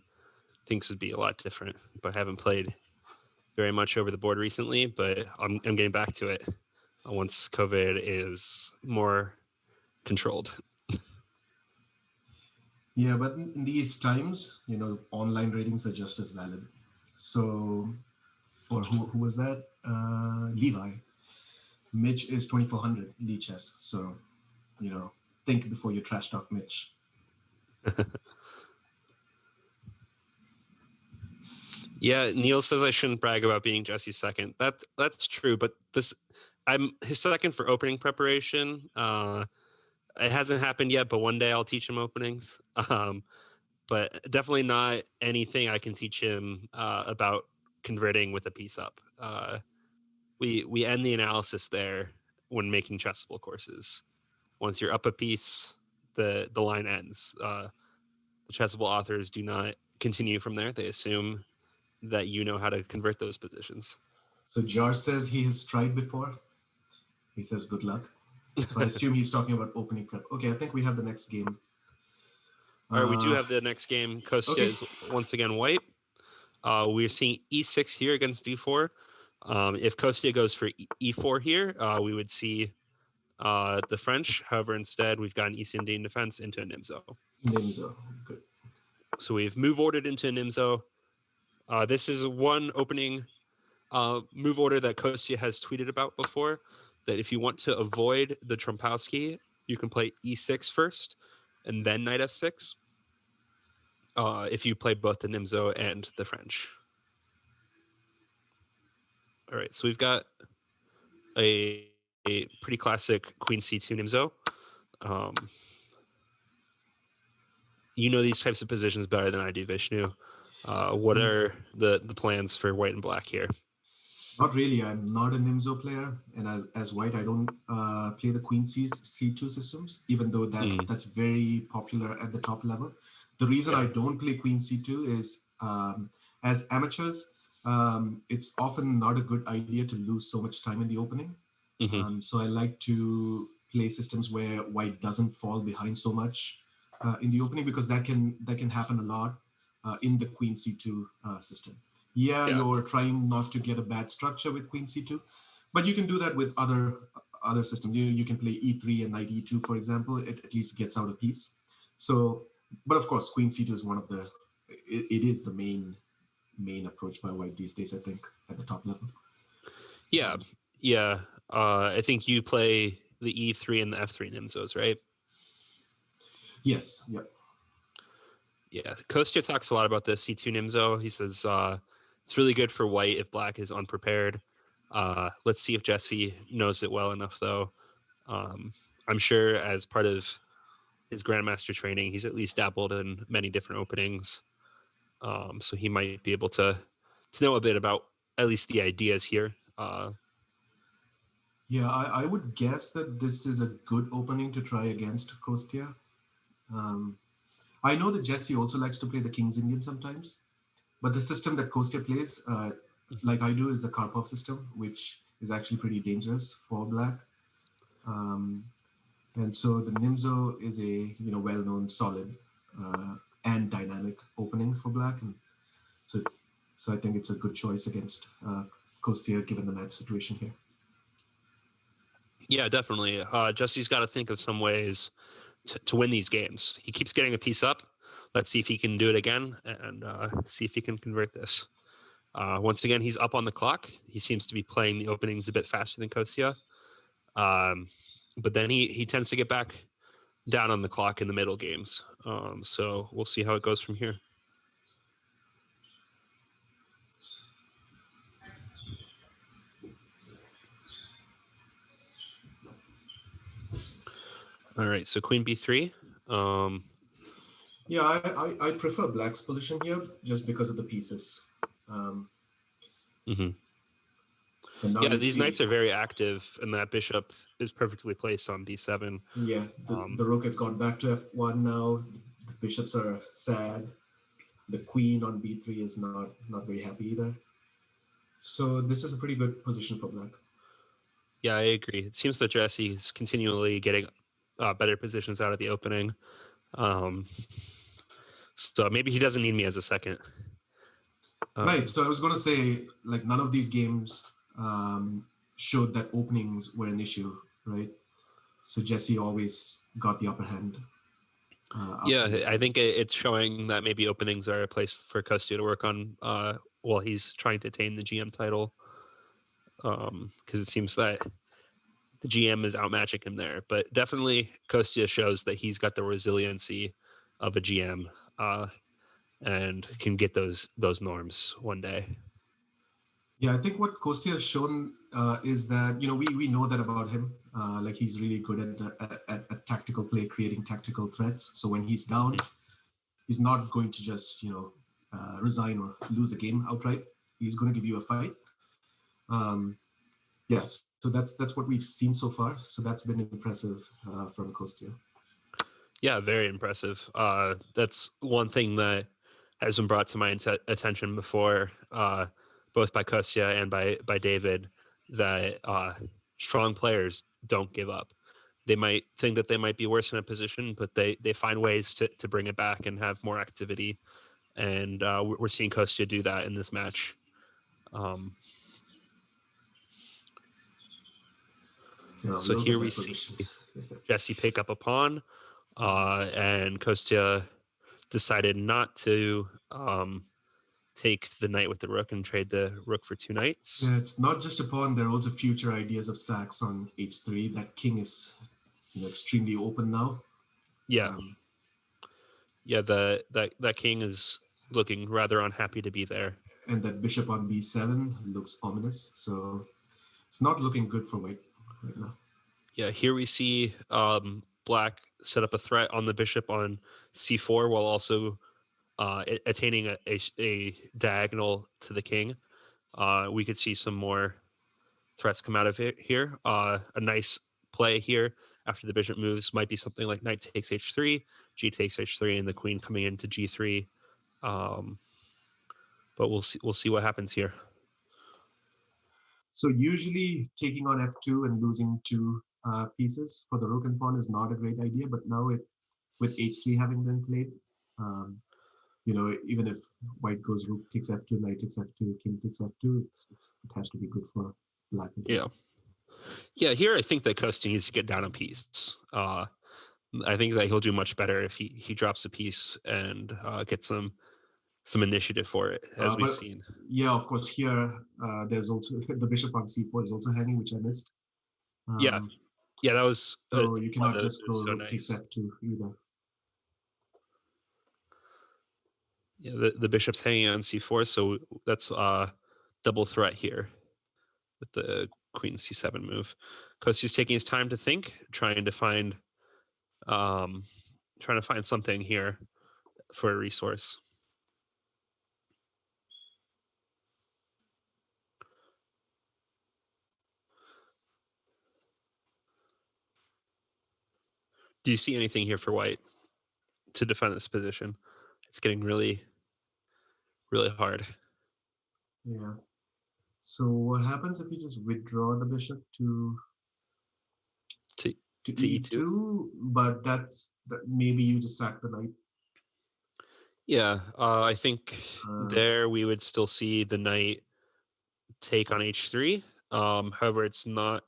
things would be a lot different. But I haven't played very much over the board recently, but I'm getting back to it once COVID is more controlled. Yeah, but in these times, online ratings are just as valid. So for who was that? Levi. Mitch is 2400 Lee chess. So, think before you trash talk Mitch. Yeah, Neil says I shouldn't brag about being Jesse's second. That's true, but I'm his second for opening preparation. It hasn't happened yet, but one day I'll teach him openings. But definitely not anything I can teach him about converting with a piece up. We end the analysis there when making chessable courses. Once you're up a piece, the line ends. The chessable authors do not continue from there. They assume that you know how to convert those positions. So Jar says he has tried before. He says good luck. So I assume he's talking about opening prep. Okay, I think we have the next game. All right, we do have the next game. Kostya is once again white. We're seeing e6 here against d4. If Kostya goes for e4 here, we would see the French. However, instead, we've got an East Indian defense into a Nimzo. Nimzo, good. So we've move ordered into a Nimzo. This is one opening move order that Kostya has tweeted about before, that if you want to avoid the Trompowsky, you can play e6 first and then knight f6 if you play both the Nimzo and the French. All right, so we've got a pretty classic queen c2 Nimzo. You know these types of positions better than I do, Vishnu. What are the plans for white and black here? Not really. I'm not a Nimzo player, and as white, I don't play the Queen C2 systems, even though that's very popular at the top level. The reason I don't play Queen C2 is as amateurs, it's often not a good idea to lose so much time in the opening. So I like to play systems where white doesn't fall behind so much in the opening, because that can happen a lot in the Queen C2 system. Yeah, you're trying not to get a bad structure with Queen C2, but you can do that with other systems. You can play E3 and Knight E2, for example. It at least gets out a piece. So, but of course, Queen C2 is one of the. It is the main approach by white these days, I think, at the top level. Yeah. I think you play the E3 and the F3 Nimzos, right? Yes. Yep. Yeah. Kostya talks a lot about the C2 Nimzo. He says it's really good for white if black is unprepared. Let's see if Jesse knows it well enough, though. I'm sure as part of his grandmaster training, he's at least dabbled in many different openings. So he might be able to know a bit about at least the ideas here. Yeah, I would guess that this is a good opening to try against Kostya. I know that Jesse also likes to play the King's Indian sometimes, but the system that Kostya plays, like I do, is the Karpov system, which is actually pretty dangerous for black. And so the Nimzo is a well-known, solid, and dynamic opening for black, and so I think it's a good choice against Kostya given the match situation here. Yeah, definitely. Jesse's got to think of some ways to win these games. He keeps getting a piece up. Let's see if he can do it again and see if he can convert this. Once again, he's up on the clock. He seems to be playing the openings a bit faster than Kostya. But then he tends to get back down on the clock in the middle games. So we'll see how it goes from here. All right, so queen b3. Yeah, I prefer black's position here just because of the pieces. Yeah, these knights are very active, and that bishop is perfectly placed on b7. Yeah, the rook has gone back to f1 now. The bishops are sad. The queen on b3 is not very happy either. So this is a pretty good position for black. Yeah, I agree. It seems that Jesse is continually getting better positions out of the opening. So maybe he doesn't need me as a second. Right. So I was going to say, like, none of these games showed that openings were an issue, right? So Jesse always got the upper hand. Yeah, I think it's showing that maybe openings are a place for Kostya to work on while he's trying to attain the GM title. Because it seems that the GM is outmatching him there. But definitely Kostya shows that he's got the resiliency of a GM and can get those norms one day. Yeah, I think what Kostya has shown is that, we know that about him. Like, he's really good at tactical play, creating tactical threats. So when he's down, he's not going to just resign or lose a game outright. He's going to give you a fight. Yes, so that's what we've seen so far. So that's been impressive from Kostya. Yeah, very impressive. That's one thing that has been brought to my attention before, both by Kostya and by David, that strong players don't give up. They might think that they might be worse in a position, but they find ways to bring it back and have more activity. And we're seeing Kostya do that in this match. So here we see Jesse pick up a pawn, and Kostya decided not to take the knight with the rook and trade the rook for 2 knights. Yeah, it's not just a pawn. There are also future ideas of sacks on h3. That king is extremely open now. Yeah. Yeah, that king is looking rather unhappy to be there. And that bishop on b7 looks ominous. So it's not looking good for white right now. Yeah, here we see black set up a threat on the bishop on c4 while also attaining a diagonal to the king. We could see some more threats come out of it here. A nice play here after the bishop moves might be something like knight takes h3, g takes h3, and the queen coming into g3. But we'll see what happens here. So usually taking on f2 and losing 2 pieces for the rook and pawn is not a great idea. But now with h3 having been played, even if white goes rook takes f2, knight takes f2, king takes f2, it has to be good for black. Yeah. Yeah, here I think that Kostya needs to get down a piece. I think that he'll do much better if he drops a piece and get some initiative for it, as we've seen. Yeah, of course, here there's also the bishop on c4 is also hanging, which I missed. Yeah, that was... So you cannot just go so rook nice. takes f2 either. Yeah, the bishop's hanging on c4, so that's double threat here with the queen c7 move. Kostya's taking his time to think, trying to find something here for a resource. Do you see anything here for white to defend this position? It's getting really, really hard. Yeah. So what happens if you just withdraw the bishop to e2? But maybe you just sack the knight. Yeah, I think there we would still see the knight take on h3. However, it's not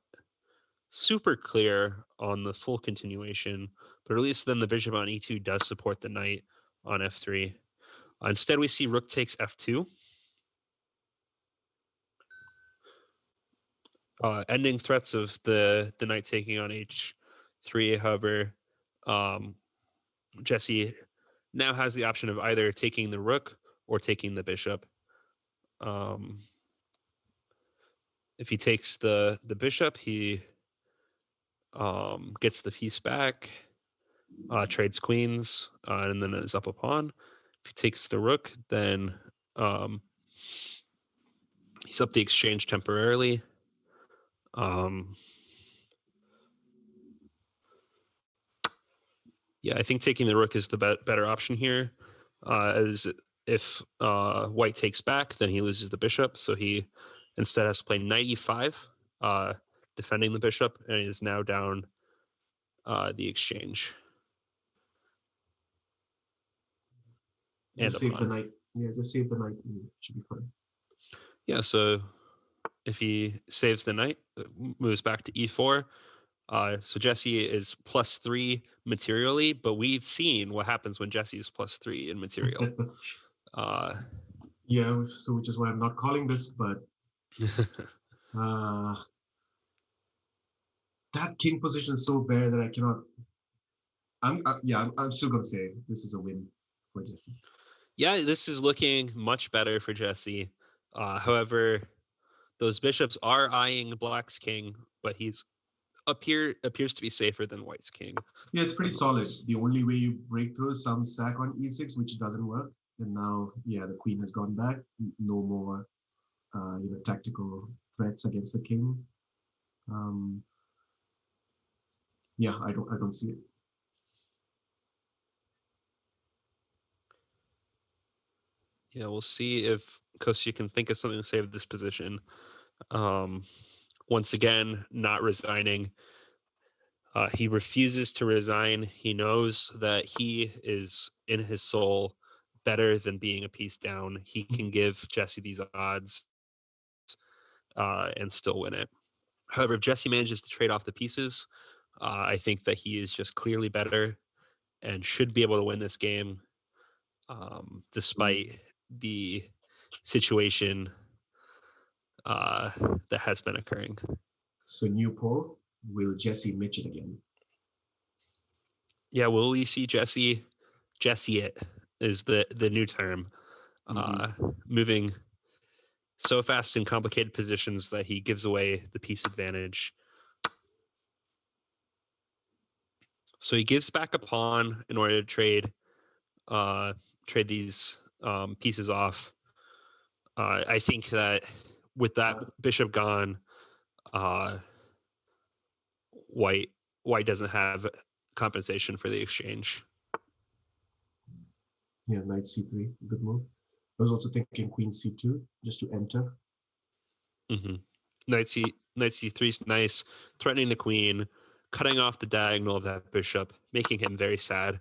super clear on the full continuation, but at least then the bishop on e2 does support the knight on f3. Instead, we see rook takes f2. Ending threats of the knight taking on h3. However, Jesse now has the option of either taking the rook or taking the bishop. If he takes the bishop, he gets the piece back, trades queens, and then is up a pawn. If he takes the rook, then he's up the exchange temporarily. Yeah, I think taking the rook is the better option here, as if white takes back, then he loses the bishop, so he instead has to play knight e5, defending the bishop, and is now down the exchange. Just save the knight. Yeah, just save the knight. It should be fine. Yeah, so if he saves the knight, moves back to e4. So Jesse is +3 materially, but we've seen what happens when Jesse is +3 in material. Yeah, so which is why I'm not calling this, but that king position is so bare that I cannot. I'm still gonna say this is a win for Jesse. Yeah, this is looking much better for Jesse. However, those bishops are eyeing Black's king, but he's appears to be safer than White's king. Yeah, it's pretty solid. The only way you break through is some sack on e6, which doesn't work. And now, yeah, the queen has gone back. No more, tactical threats against the king. Yeah, I don't see it. Yeah, we'll see if Kostya can think of something to save this position. Once again, not resigning. He refuses to resign. He knows that he is in his soul better than being a piece down. He can give Jesse these odds and still win it. However, if Jesse manages to trade off the pieces, I think that he is just clearly better and should be able to win this game, despite the situation that has been occurring. So new poll, will Jesse Mitch it again? Yeah, will we see Jesse it is the new term. Moving so fast in complicated positions that he gives away the piece advantage. So he gives back a pawn in order to trade these pieces off. I think that with that bishop gone, White doesn't have compensation for the exchange. Yeah, knight c3, good move. I was also thinking queen c2, just to enter. Knight c3 is nice, threatening the queen, cutting off the diagonal of that bishop, making him very sad.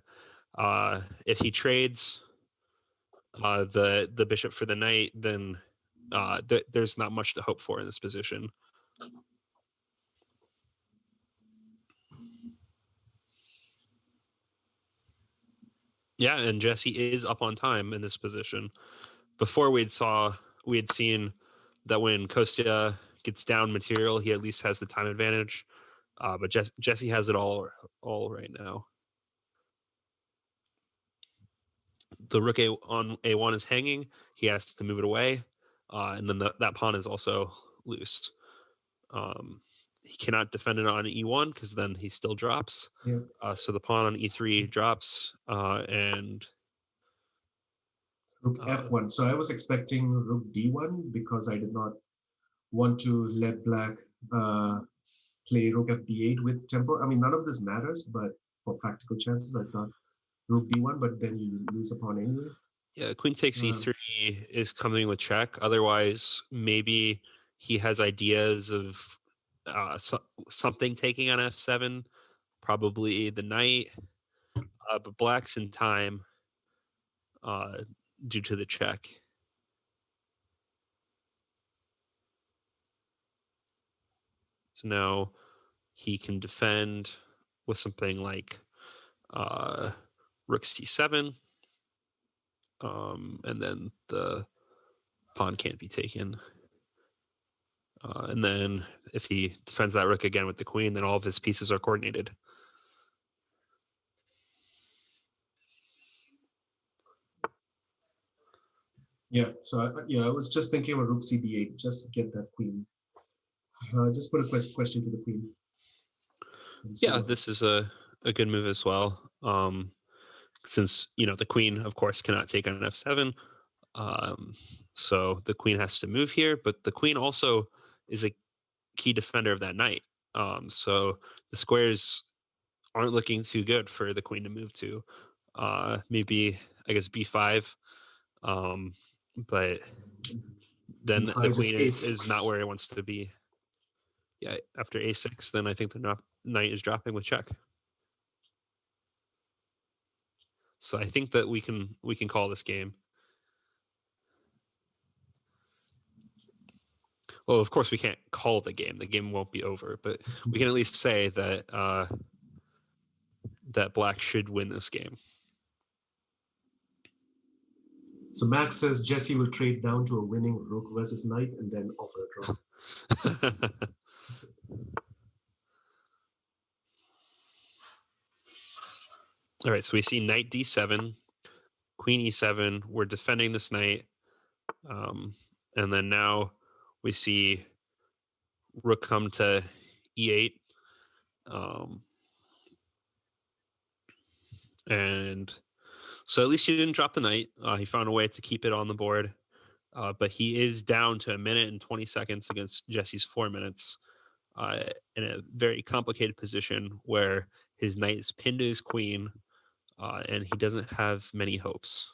If he trades the bishop for the knight, then there's not much to hope for in this position. Yeah, and Jesse is up on time in this position. Before we had seen that when Kostya gets down material, he at least has the time advantage. But Jesse has it all right now. The rook on a1 is hanging. He has to move it away, and then that pawn is also loose. He cannot defend it on e1 because then he still drops. Yeah. So the pawn on e3 drops, and rook f1. So I was expecting rook d1 because I did not want to let black play rook at d8 with tempo. I mean, none of this matters, but for practical chances, I thought rook d1, but then you lose a pawn anyway. Yeah, queen takes e3 is coming with check. Otherwise, maybe he has ideas of something taking on f7, probably the knight. But black's in time due to the check. So now he can defend with something like rook c7, and then the pawn can't be taken. And then if he defends that rook again with the queen, then all of his pieces are coordinated. Yeah, so I was just thinking about rook cd8, just to get that queen. Just put a question to the queen. Yeah, this is a good move as well. Since the queen, of course, cannot take on f7, so the queen has to move here. But the queen also is a key defender of that knight. So the squares aren't looking too good for the queen to move to. Maybe I guess b5, but then b5 the queen is is not where it wants to be. Yeah, after a6, then I think the knight is dropping with check. So I think that we can call this game. Well, of course, we can't call the game. The game won't be over, but we can at least say that that black should win this game. So Max says Jesse will trade down to a winning rook versus knight and then offer a draw. All right, so we see knight d7, queen e7. We're defending this knight. And then now we see rook come to e8. And so at least he didn't drop the knight. He found a way to keep it on the board. But he is down to 1 minute and 20 seconds against Jesse's 4 minutes in a very complicated position where his knight is pinned to his queen and he doesn't have many hopes.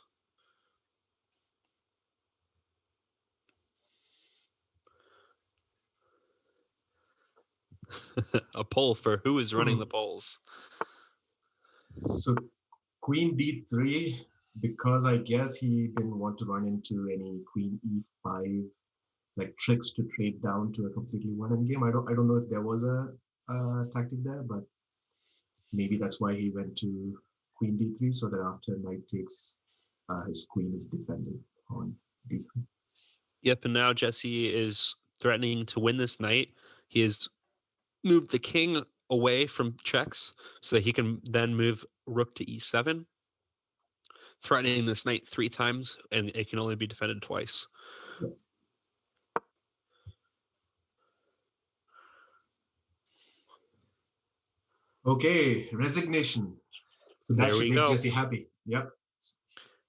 A poll for who is running the polls. So queen d3, because I guess he didn't want to run into any queen e5 like tricks to trade down to a completely one-end game. I don't know if there was a tactic there, but maybe that's why he went to queen d3, so that after knight takes, his queen is defended on d3. Yep, and now Jesse is threatening to win this knight. He has moved the king away from checks so that he can then move rook to e7, threatening this knight 3 times, and it can only be defended twice. Okay, resignation. So that should make Jesse happy. Yep.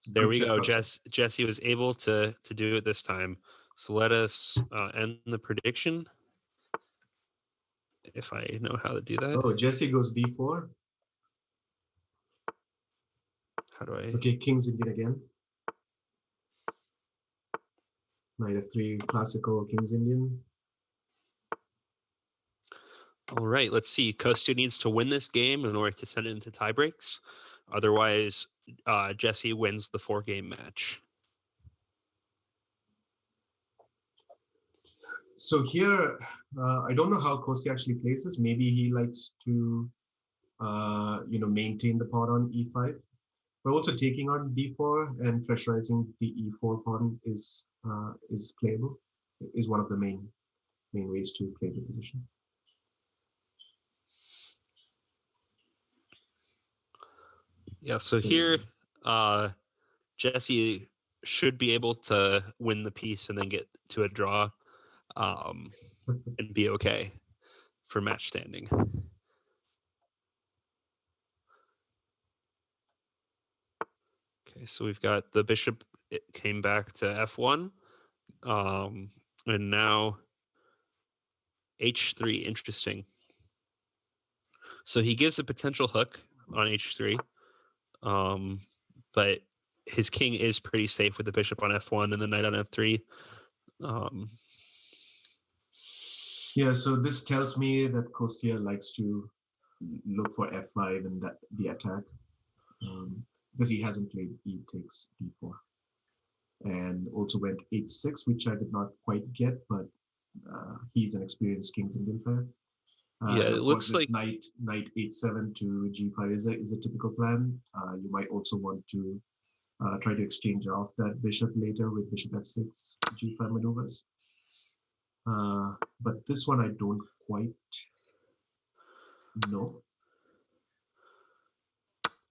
There we go. Jesse was able to do it this time. So let us end the prediction. If I know how to do that. Oh, Jesse goes d4. How do I? Okay, King's Indian again. Knight f3, classical King's Indian. All right, let's see. Kostya needs to win this game in order to send it into tiebreaks. Otherwise, Jesse wins the 4-game match. So here, I don't know how Kostya actually plays this. Maybe he likes to, maintain the pawn on e5. But also taking on d4 and pressurizing the e4 pawn is playable. Is one of the main ways to play the position. Yeah, so here, Jesse should be able to win the piece and then get to a draw and be okay for match standing. Okay, so we've got the bishop. It came back to f1, and now h3. Interesting. So he gives a potential hook on h3, but his king is pretty safe with the bishop on f1 and the knight on f3. Yeah, so this tells me that Kostya likes to look for f5 and the attack, because he hasn't played e takes d4, and also went h6, which I did not quite get, but he's an experienced King's Indian player. Yeah, it looks like knight h7 to g5 is a typical plan. You might also want to try to exchange off that bishop later with bishop f6, g5 maneuvers. But this one I don't quite know.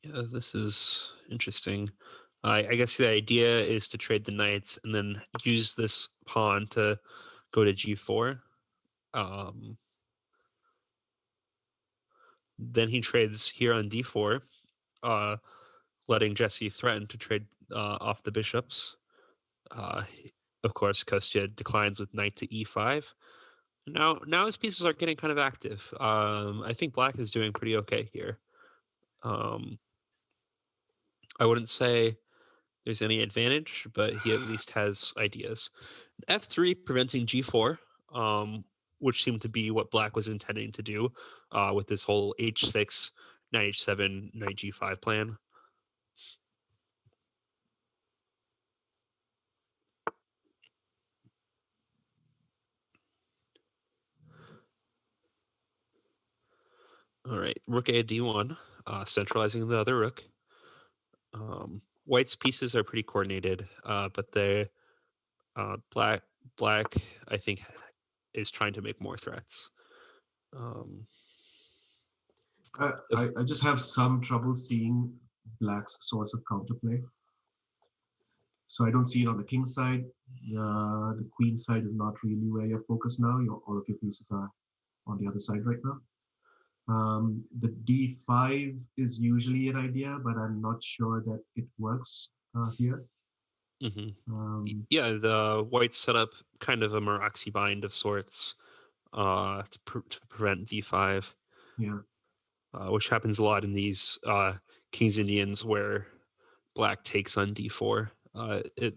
Yeah, this is interesting. I guess the idea is to trade the knights and then use this pawn to go to g4. Then he trades here on d4, letting Jesse threaten to trade off the bishops. Of course, Kostya declines with knight to e5. Now his pieces are getting kind of active. I think black is doing pretty okay here. I wouldn't say there's any advantage, but he at least has ideas. f3 preventing g4, which seemed to be what black was intending to do with this whole h6, knight h7, knight g5 plan. All right, rook a d1, centralizing the other rook. White's pieces are pretty coordinated, but they black I think is trying to make more threats. I just have some trouble seeing black's sorts of counterplay. So I don't see it on the king side. The queen side is not really where you're focused now. All of your pieces are on the other side right now. The d5 is usually an idea, but I'm not sure that it works here. Yeah, the white set up kind of a Meraxi bind of sorts to prevent d5. Yeah. Which happens a lot in these King's Indians where black takes on d4. It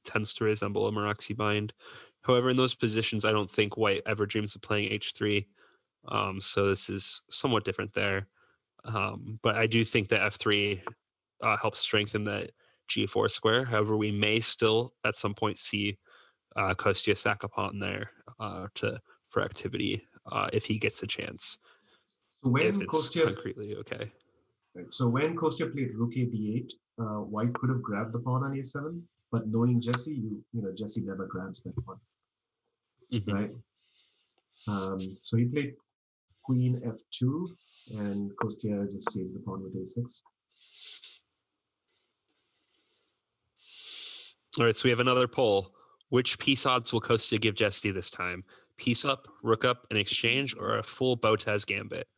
tends to resemble a Meraxi bind. However, in those positions, I don't think white ever dreams of playing h3. So this is somewhat different there. But I do think that f3 helps strengthen that g4 square. However, we may still at some point see Kostya sack a pawn there for activity if he gets a chance. So when if it's Kostya, concretely okay. Right, so when Kostya played rook a d8, white could have grabbed the pawn on a7, but knowing Jesse, Jesse never grabs that pawn, right? So he played queen f2, and Kostya just saves the pawn with a6. All right, so we have another poll. Which piece odds will Kostya give Jesse this time? Piece up, rook up, an exchange, or a full Botez gambit?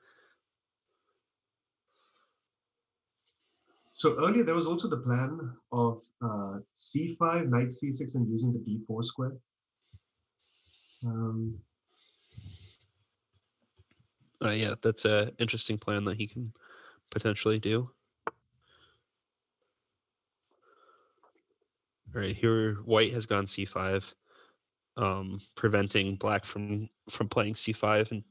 So earlier there was also the plan of c5, knight c6, and using the d4 square. Yeah, that's an interesting plan that he can potentially do. All right, here white has gone c5, preventing black from playing c5 and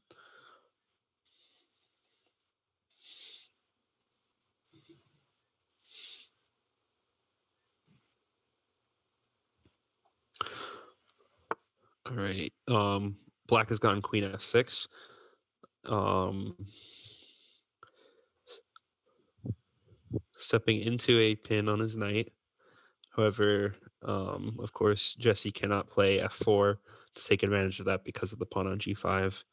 all right. Black has gone queen f6. Stepping into a pin on his knight. However, of course, Jesse cannot play f4 to take advantage of that because of the pawn on g5.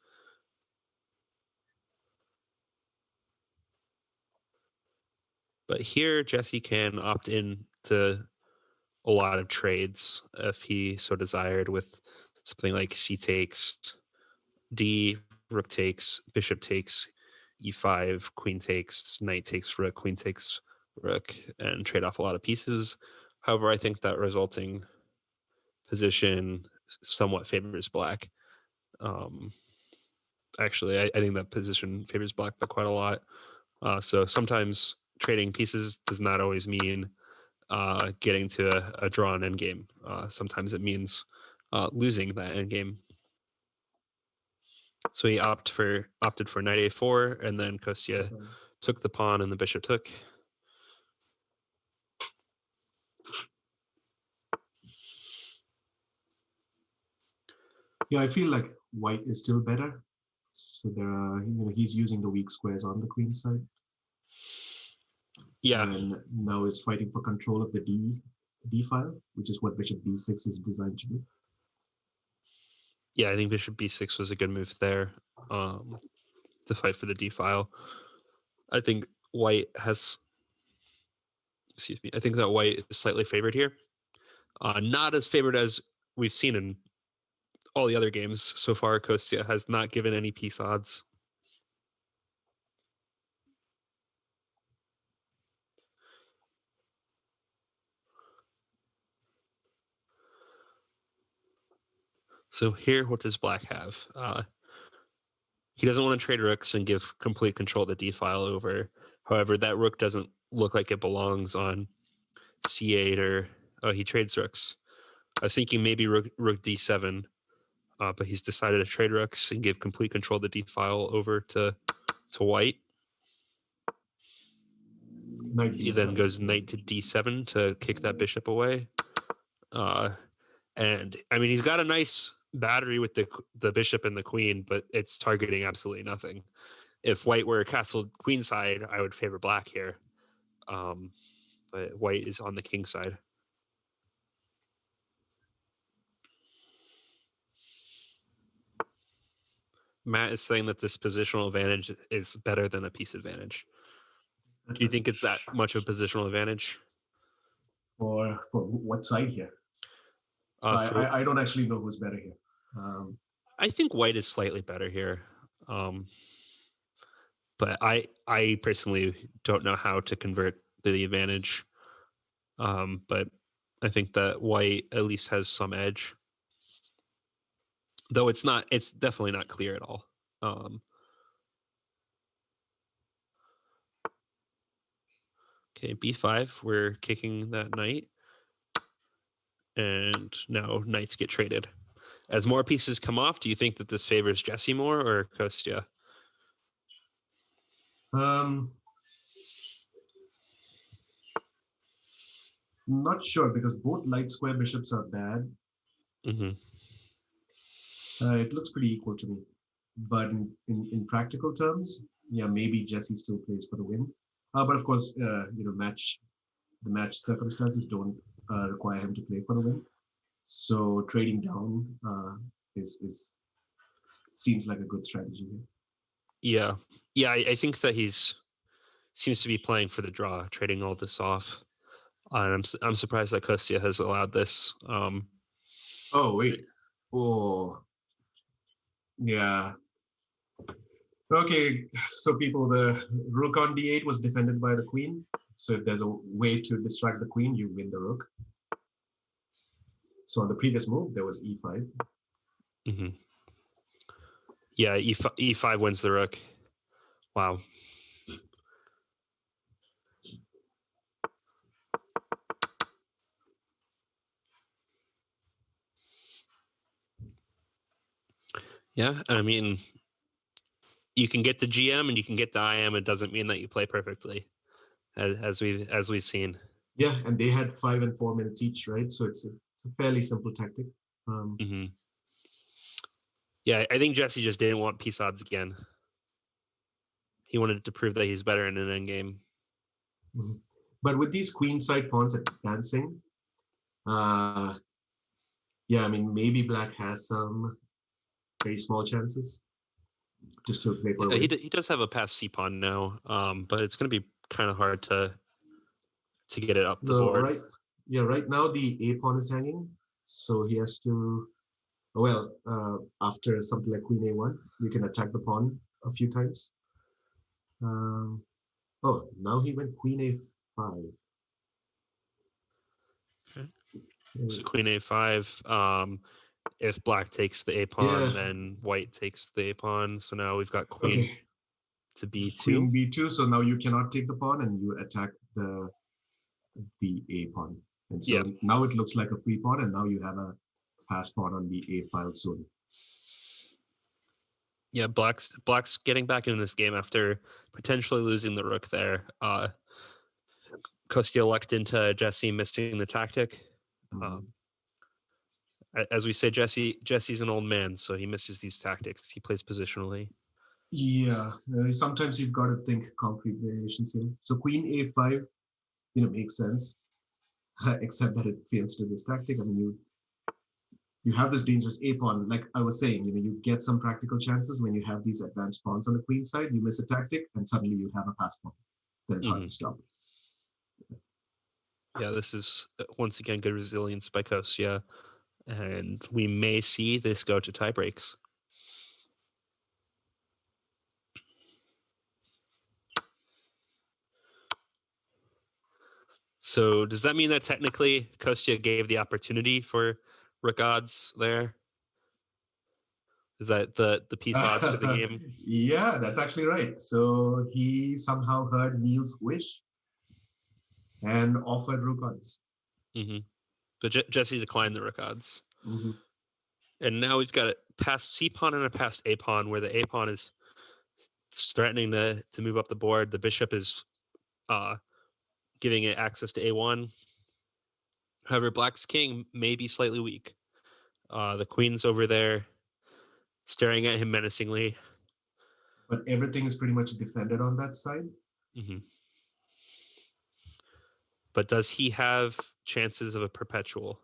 But here, Jesse can opt in to a lot of trades if he so desired, with something like c takes, d, rook takes, bishop takes, e5, queen takes, knight takes rook, queen takes rook, and trade off a lot of pieces. However, I think that resulting position somewhat favors black. Actually, I think that position favors black by quite a lot. So sometimes trading pieces does not always mean getting to a drawn endgame. Sometimes it means losing that endgame. So he opted for knight a4, and then Kostya took the pawn and the bishop took. Yeah, I feel like white is still better. So there are, he's using the weak squares on the queen side. Yeah. And now is fighting for control of the d file, which is what bishop b6 is designed to do. Yeah, I think bishop b6 was a good move there to fight for the d file. I think white has, I think that white is slightly favored here. Not as favored as we've seen in all the other games so far. Kostya has not given any piece odds. So here, what does black have? He doesn't want to trade rooks and give complete control of the d file over. However, that rook doesn't look like it belongs on c8 or... Oh, he trades rooks. I was thinking maybe rook d7, but he's decided to trade rooks and give complete control of the d file over to white. He then goes knight to d7 to kick that bishop away. And I mean, he's got a nice battery with the bishop and the queen, but it's targeting absolutely nothing. if white were castle queen side, I would favor black here. But white is on the king side. Matt is saying that this positional advantage is better than a piece advantage. Do you think it's that much of a positional advantage? For what side here? So I don't actually know who's better here. I think white is slightly better here. But I personally don't know how to convert the advantage. But I think that white at least has some edge. Though it's definitely not clear at all. Okay, b5, we're kicking that knight. And now knights get traded. As more pieces come off, do you think that this favors Jesse more or Kostya? Not sure, because both light square bishops are bad. Mm-hmm. It looks pretty equal to me. But in practical terms, yeah, maybe Jesse still plays for the win. But of course, the match circumstances don't require him to play for the win. So trading down seems like a good strategy here. Yeah. I think that seems to be playing for the draw, trading all this off. I'm surprised that Kostya has allowed this. Oh wait. Oh. Yeah. Okay. So people, the rook on d8 was defended by the queen. So if there's a way to distract the queen, you win the rook. So on the previous move, there was e5. Mm-hmm. Yeah, e5 wins the rook. Wow. Yeah, I mean, you can get the GM and you can get the IM. It doesn't mean that you play perfectly, as we've seen. Yeah, and they had 5 and 4 minutes each, right? So it's a fairly simple tactic. Mm-hmm. Yeah, I think Jesse just didn't want piece odds again. He wanted to prove that he's better in an endgame. Mm-hmm. But with these queenside pawns advancing, yeah, I mean, maybe black has some very small chances to still play for a win. He does have a pass C pawn now, but it's going to be kind of hard to get it up the board. Right now the A pawn is hanging, so he has to. Well, after something like Queen A1, you can attack the pawn a few times. Oh, now he went Queen A5. Okay. So Queen A5. If black takes the A pawn, then white takes the A pawn. So now we've got queen to B2. Queen B2. So now you cannot take the pawn, and you attack the A pawn. And so now it looks like a free pawn, and now you have a pass pawn on the A file soon. Yeah, black's getting back into this game after potentially losing the rook there. Kostya lucked into Jesse missing the tactic. As we say, Jesse's an old man, so he misses these tactics. He plays positionally. Yeah, sometimes you've got to think concrete variations here. So Queen A5, makes sense, except that it fails to this tactic. I mean, you have this dangerous A pawn. Like I was saying, you get some practical chances when you have these advanced pawns on the queen side. You miss a tactic, and suddenly you have a pass pawn that is hard to stop. Yeah, this is once again good resilience by Kostya, and we may see this go to tie breaks. So does that mean that technically Kostya gave the opportunity for rook odds there? Is that the piece odds for the game? Yeah, that's actually right. So he somehow heard Neil's wish and offered rook odds. Mm-hmm. But Jesse declined the rook odds. Mm-hmm. And now we've got a past C pawn and a past A pawn, where the A pawn is threatening to move up the board. The bishop is giving it access to A1. However, black's king may be slightly weak. The queen's over there staring at him menacingly. but everything is pretty much defended on that side. Mm-hmm. But does he have chances of a perpetual?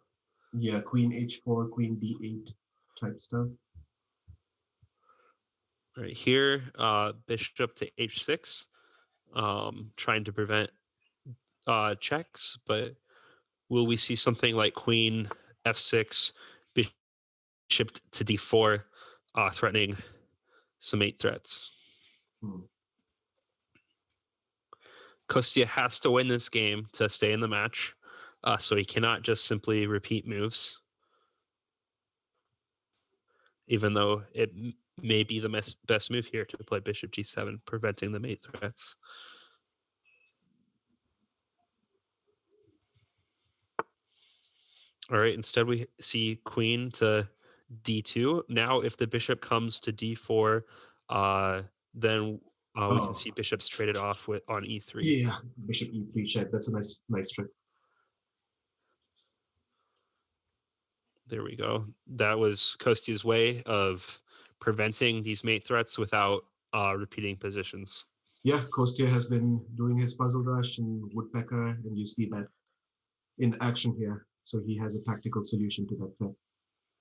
Yeah, queen h4, queen d8 type stuff. All right, here, bishop to h6, trying to prevent checks, but will we see something like queen f6, bishop to d4, threatening some mate threats? Kostya has to win this game to stay in the match, so he cannot just simply repeat moves, even though it may be the best move here to play bishop g7, preventing the mate threats. All right, instead we see queen to d2. Now, if the bishop comes to d4, then we can see bishops traded off on e3. Yeah, bishop e3 check. That's a nice trick. There we go. That was Kostya's way of preventing these mate threats without repeating positions. Yeah, Kostya has been doing his puzzle rush and woodpecker, and you see that in action here. So he has a tactical solution to that threat,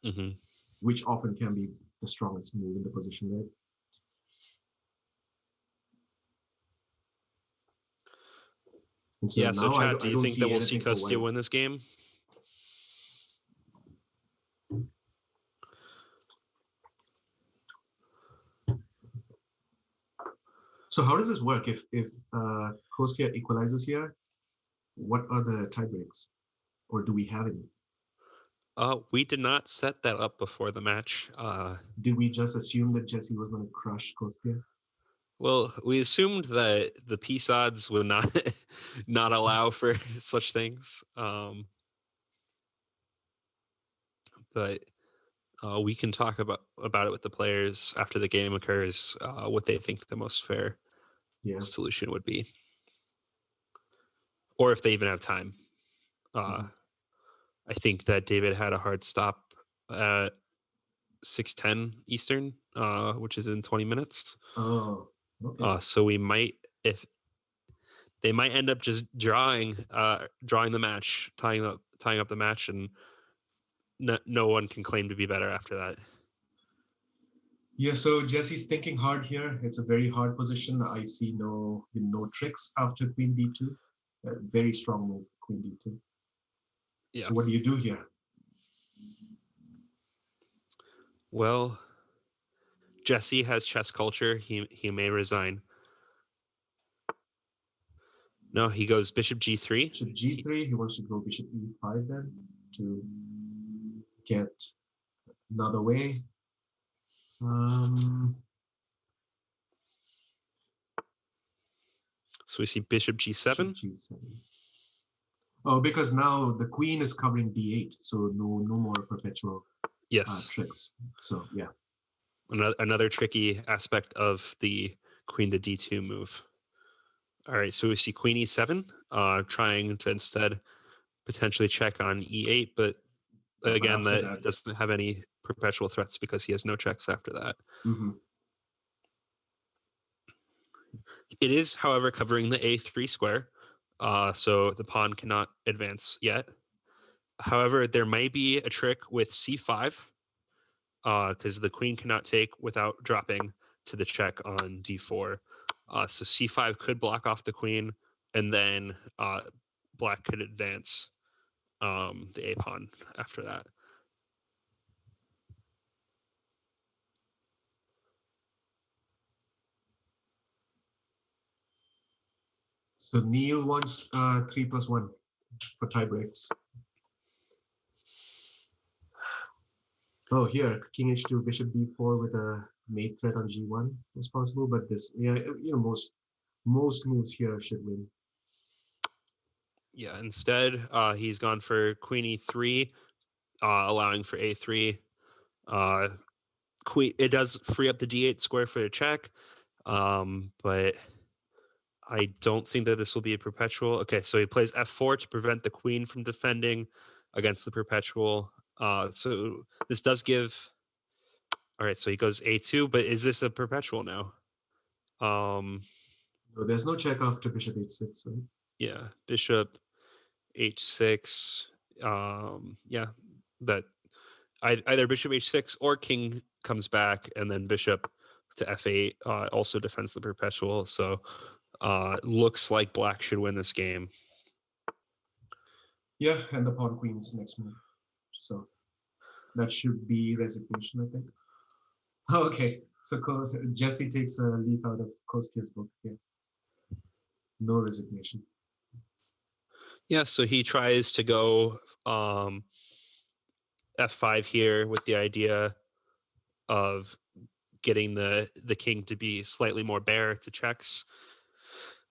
Mm-hmm. which often can be the strongest move in the position, right? And so Yeah, so now Chad, I do you don't think see that we'll see anything for Kostya white. win this game? So how does this work? If Kostya equalizes here, what are the tie breaks, or do we have any? We did not set that up before the match. Did we just assume that Jesse was going to crush Kostya? Well, we assumed that the peace odds would not not allow for such things, but we can talk about it with the players after the game occurs. What they think the most fair solution would be, or if they even have time. I think that David had a hard stop at 6:10 Eastern, which is in 20 minutes. Oh, okay. So we might, if they might end up just drawing the match, tying up the match, and no one can claim to be better after that. Yeah, so Jesse's thinking hard here. It's a very hard position. I see no tricks after queen d2. Very strong move, queen d2. Yeah. So what do you do here? Well, Jesse has chess culture. He may resign. No, he goes bishop g3. Bishop g3. He wants to go bishop e5 then to get another way. So we see bishop g7. Bishop g7. Oh, because now the queen is covering d8, so no more perpetual tricks. So yeah. Another tricky aspect of the queen to d2 move. All right, so we see queen e7, trying to instead potentially check on e8, but again, that doesn't have any perpetual threats because he has no checks after that. Mm-hmm. It is, however, covering the a3 square, so the pawn cannot advance yet. However, there may be a trick with c5, because the queen cannot take without dropping to the check on d4. So c5 could block off the queen, and then black could advance the a pawn after that. So Neil wants 3+1 for tie breaks. Oh, here, king h2, bishop b4 with a mate threat on g1 is possible, but this, most moves here should win. Yeah, instead, he's gone for queen e3, allowing for a3. Queen, it does free up the d8 square for a check, but I don't think that this will be a perpetual. Okay, so he plays f4 to prevent the queen from defending against the perpetual. So this does give... All right, so he goes a2, but is this a perpetual now? No, there's no check after bishop h6, right? Yeah, bishop h6. Yeah, that either bishop h6 or king comes back, and then bishop to f8 also defends the perpetual. So looks like black should win this game. Yeah, and the pawn queen's next move. So that should be resignation, I think. Okay, so Jesse takes a leaf out of Kostya's book. Yeah, no resignation. Yeah, so he tries to go f5 here with the idea of getting the king to be slightly more bare to checks.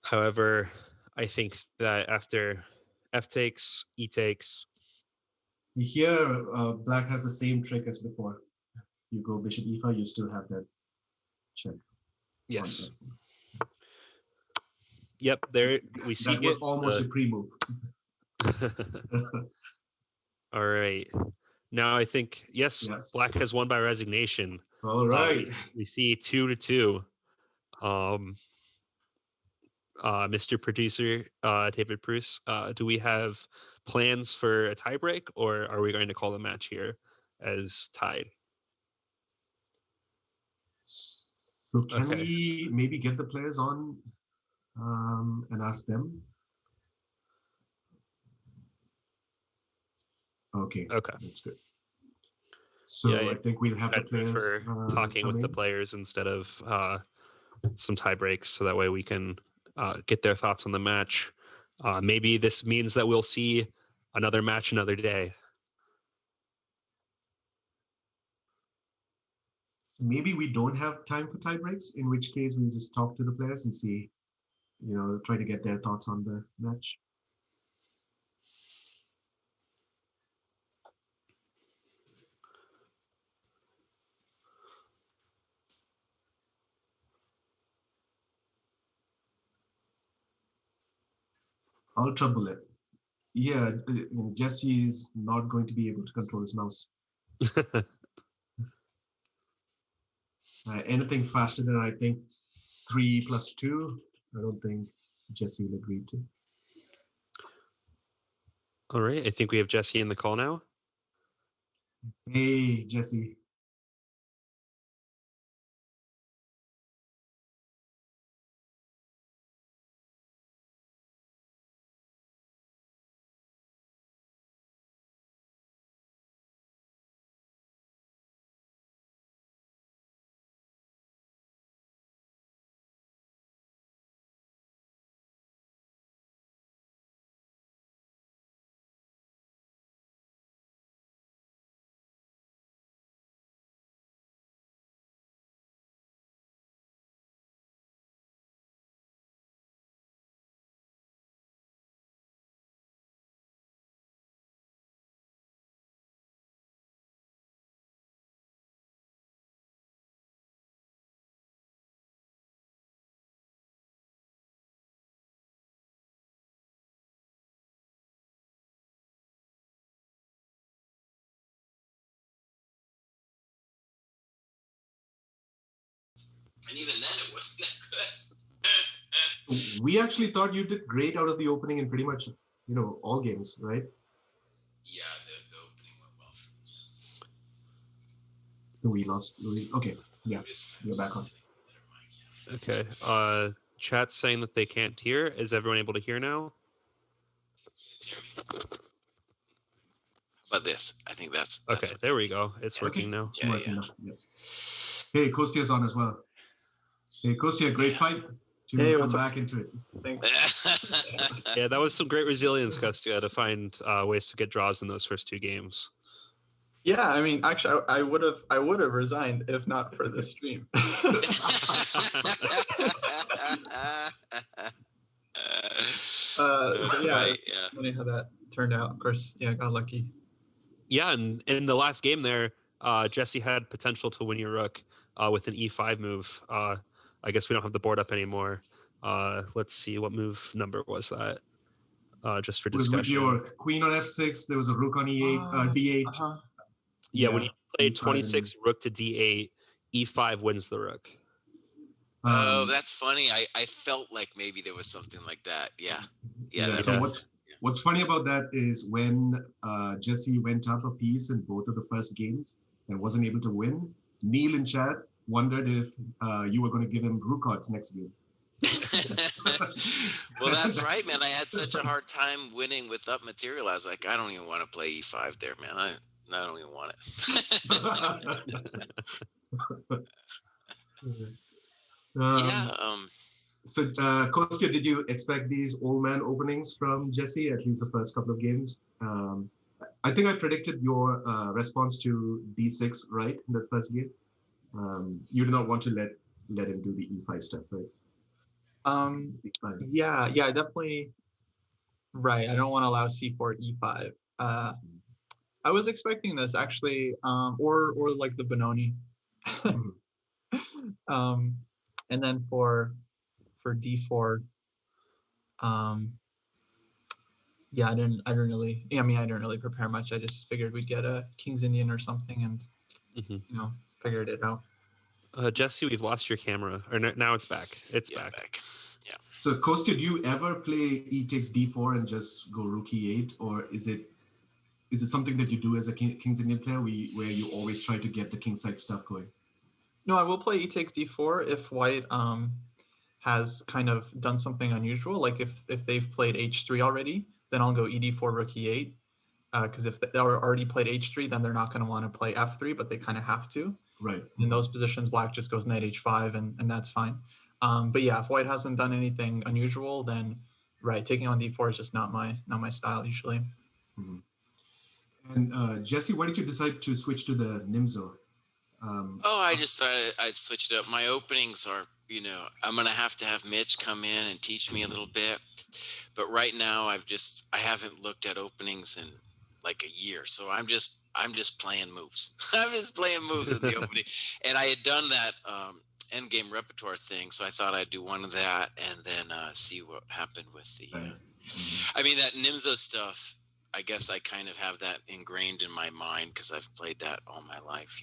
However, I think that after f takes, e takes. Here, black has the same trick as before. You go bishop e5, you still have that check. Yes. Yep, there we see that was it. almost a pre-move. All right. Now I think yes, black has won by resignation. All right. We see 2-2. Mr. Producer, David Bruce, do we have plans for a tiebreak, or are we going to call the match here as tied? So can we maybe get the players on and ask them? Okay. That's good. So yeah, I think we'll have the players for talking with the players instead of some tie breaks, so that way we can get their thoughts on the match. Maybe this means that we'll see another match another day. So maybe we don't have time for tie breaks, in which case we'll just talk to the players and see, try to get their thoughts on the match. Ultra Bullet. Yeah, Jesse is not going to be able to control his mouse. Anything faster than, I think, 3 + 2, I don't think Jesse will agree to. All right, I think we have Jesse in the call now. Hey, Jesse. And even then, it wasn't that good. We actually thought you did great out of the opening in pretty much, all games, right? Yeah, the opening went well for me. We lost. Okay, yeah, you're back on. Okay. Chat's saying that they can't hear. Is everyone able to hear now? How about this? I think that's okay. There we go. It's working now. It's working now. Yeah. Hey, Kostya's on as well. Hey, Kostya, great fight to come back into it. Thanks. Yeah, that was some great resilience, Kostya, to find ways to get draws in those first two games. Yeah, I mean, actually, I would have resigned if not for this stream. Funny how that turned out. Of course, yeah, I got lucky. Yeah, and in the last game there, Jesse had potential to win your rook with an e5 move. I guess we don't have the board up anymore. Let's see, what move number was that? Just for discussion. With your queen on f6, there was a rook on e8, d8. Yeah, when you played 26 rook to d8, e5 wins the rook. Oh, that's funny. I felt like maybe there was something like that. Yeah. Yeah. So what's funny about that is when Jesse went up a piece in both of the first games and wasn't able to win, Neil in chat wondered if you were going to give him rook odds next game. Well, that's right, man. I had such a hard time winning with up material. I was like, I don't even want to play e5 there, man. I don't even want it. Yeah. So, Kostya, did you expect these old man openings from Jesse, at least the first couple of games? I think I predicted your response to d6, right, in the first game. You do not want to let him do the e5 stuff, right? Yeah, definitely. Right. I don't want to allow c4, e5. I was expecting this actually, or like the Benoni. And then for d4, yeah, I didn't really prepare much. I just figured we'd get a King's Indian or something, and figured it out. Jesse, we've lost your camera, or now it's back. It's back. Yeah. So, Kostya, do you ever play e takes d4 and just go rook e8, or is it something that you do as a King's Indian player where you always try to get the kingside stuff going? No, I will play e takes d4 if white has kind of done something unusual. Like if they've played h3 already, then I'll go ed4 rook e8. Because if they already played h3, then they're not going to want to play f3, but they kind of have to. Right. In those positions, black just goes knight h5, and that's fine. But yeah, if white hasn't done anything unusual, then right, taking on d4 is just not my style usually. Mm-hmm. And Jesse, why did you decide to switch to the Nimzo? I just thought I'd switch it up. My openings are, I'm gonna have Mitch come in and teach me a little bit. But right now, I haven't looked at openings in like a year, so I'm just playing moves. I'm just playing moves in the opening, and I had done that endgame repertoire thing, so I thought I'd do one of that and then see what happened with the. I mean, that Nimzo stuff. I guess I kind of have that ingrained in my mind because I've played that all my life,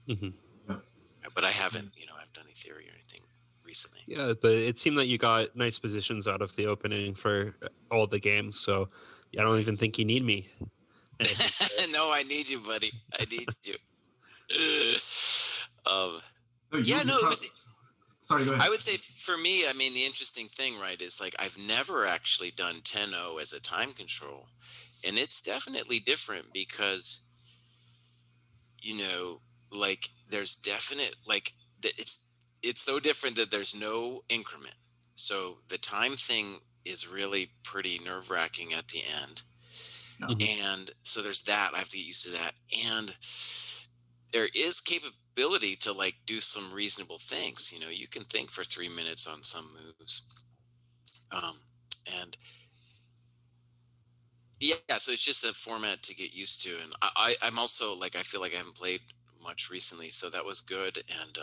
Mm-hmm. Yeah. But I haven't, I've done any theory or anything recently. Yeah, but it seemed that you got nice positions out of the opening for all the games, so I don't even think you need me. No, I need you, buddy. I need you. Sorry, go ahead. I would say for me, I mean, the interesting thing, right, is like I've never actually done 10-0 as a time control. And it's definitely different because, like there's definite, like it's so different that there's no increment. So the time thing is really pretty nerve wracking at the end. Mm-hmm. And so there's that. I have to get used to that. And there is capability to like do some reasonable things. You can think for 3 minutes on some moves. And yeah, so it's just a format to get used to. And I'm also like, I feel like I haven't played much recently, so that was good. And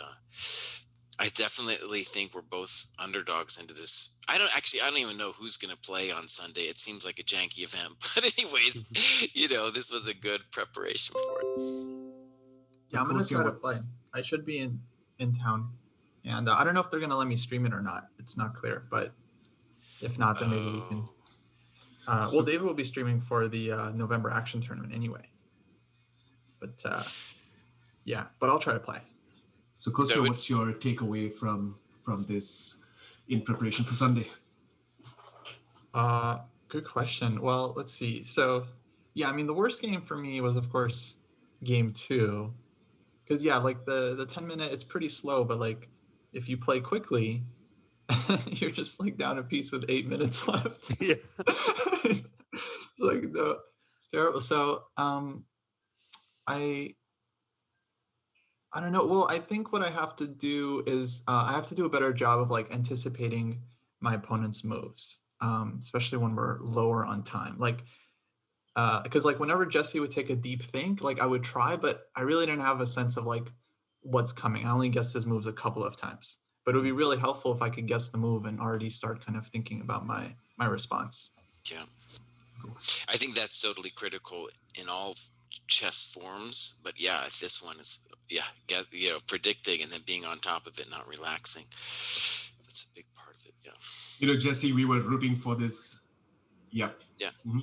I definitely think we're both underdogs into this. I don't even know who's going to play on Sunday. It seems like a janky event, but anyways, this was a good preparation for it. Yeah, I'm going to try to play. I should be in town. And I don't know if they're going to let me stream it or not. It's not clear, but if not, then maybe we can. Well, David will be streaming for the November Action Tournament anyway. But yeah, but I'll try to play. So, Kostya, what's your takeaway from this in preparation for Sunday? Good question. Well, let's see. So, yeah, I mean, the worst game for me was, of course, game 2. Because, yeah, like the 10-minute, it's pretty slow, but like if you play quickly, you're just like down a piece with 8 minutes left. Yeah. It's like, no, it's terrible. So I don't know. Well, I think what I have to do is I have to do a better job of like anticipating my opponent's moves, especially when we're lower on time. Like, because like whenever Jesse would take a deep think, like I would try, but I really didn't have a sense of like what's coming. I only guessed his moves a couple of times. But it would be really helpful if I could guess the move and already start kind of thinking about my response. Yeah. I think that's totally critical in all chess forms. But yeah, this one is predicting and then being on top of it, not relaxing. That's a big part of it. Yeah. Jesse, we were rooting for this. Yep. Yeah. Mm-hmm.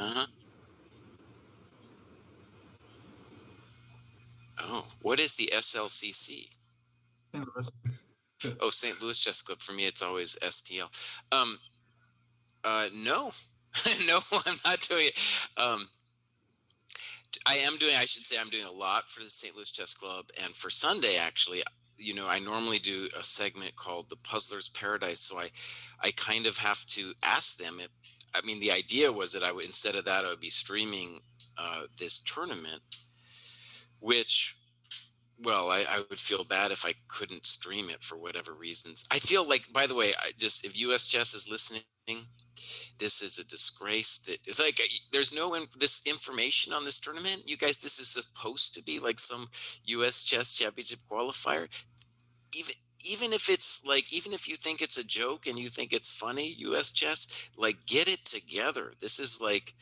Uh-huh. Oh, what is the SLCC? St. Louis. Oh, St. Louis Chess Club. For me, it's always STL. No, no, I'm not doing it. I should say I'm doing a lot for the St. Louis Chess Club. And for Sunday, actually, I normally do a segment called The Puzzler's Paradise. So I kind of have to ask them. The idea was that instead of that, I would be streaming this tournament, which, well, I would feel bad if I couldn't stream it for whatever reasons. I feel like, by the way, if US Chess is listening, this is a disgrace that it's like there's this information on this tournament. You guys, this is supposed to be like some US Chess Championship qualifier. Even if it's like, even if you think it's a joke and you think it's funny, US Chess, like, get it together. This is like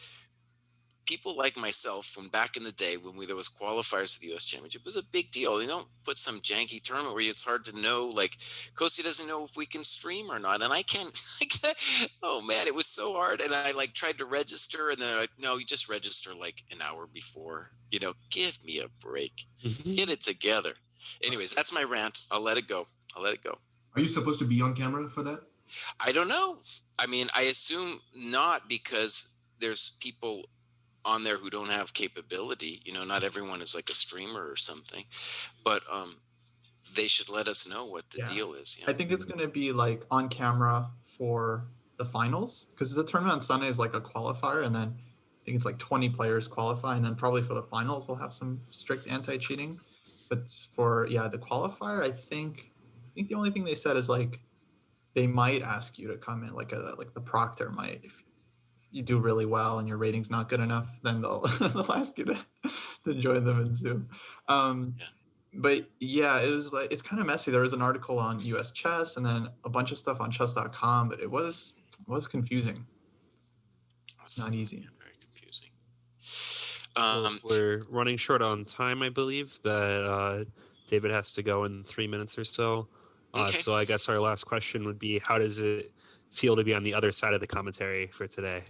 people like myself from back in the day when there was qualifiers for the US Championship. It was a big deal. You don't put some janky tournament where it's hard to know, like Kostya doesn't know if we can stream or not. And I can't, oh man, it was so hard. And I tried to register and they're like, no, you just register like an hour before, give me a break, get it together. Anyways, that's my rant. I'll let it go. Are you supposed to be on camera for that? I don't know. I assume not, because there's people on there who don't have capability. Not everyone is like a streamer or something, but they should let us know what the deal is. I think it's going to be like on camera for the finals, because the tournament on Sunday is like a qualifier, and then I think it's like 20 players qualify, and then probably for the finals they'll have some strict anti-cheating. But for the qualifier, I think the only thing they said is like they might ask you to come in, like the proctor might, if you do really well and your rating's not good enough, then they'll ask you to join them in Zoom. But it was like, it's kind of messy. There was an article on US Chess and then a bunch of stuff on chess.com, but it was confusing. Not easy. Very confusing. We're running short on time, I believe. That David has to go in 3 minutes or so. Okay. So I guess our last question would be, how does it feel to be on the other side of the commentary for today?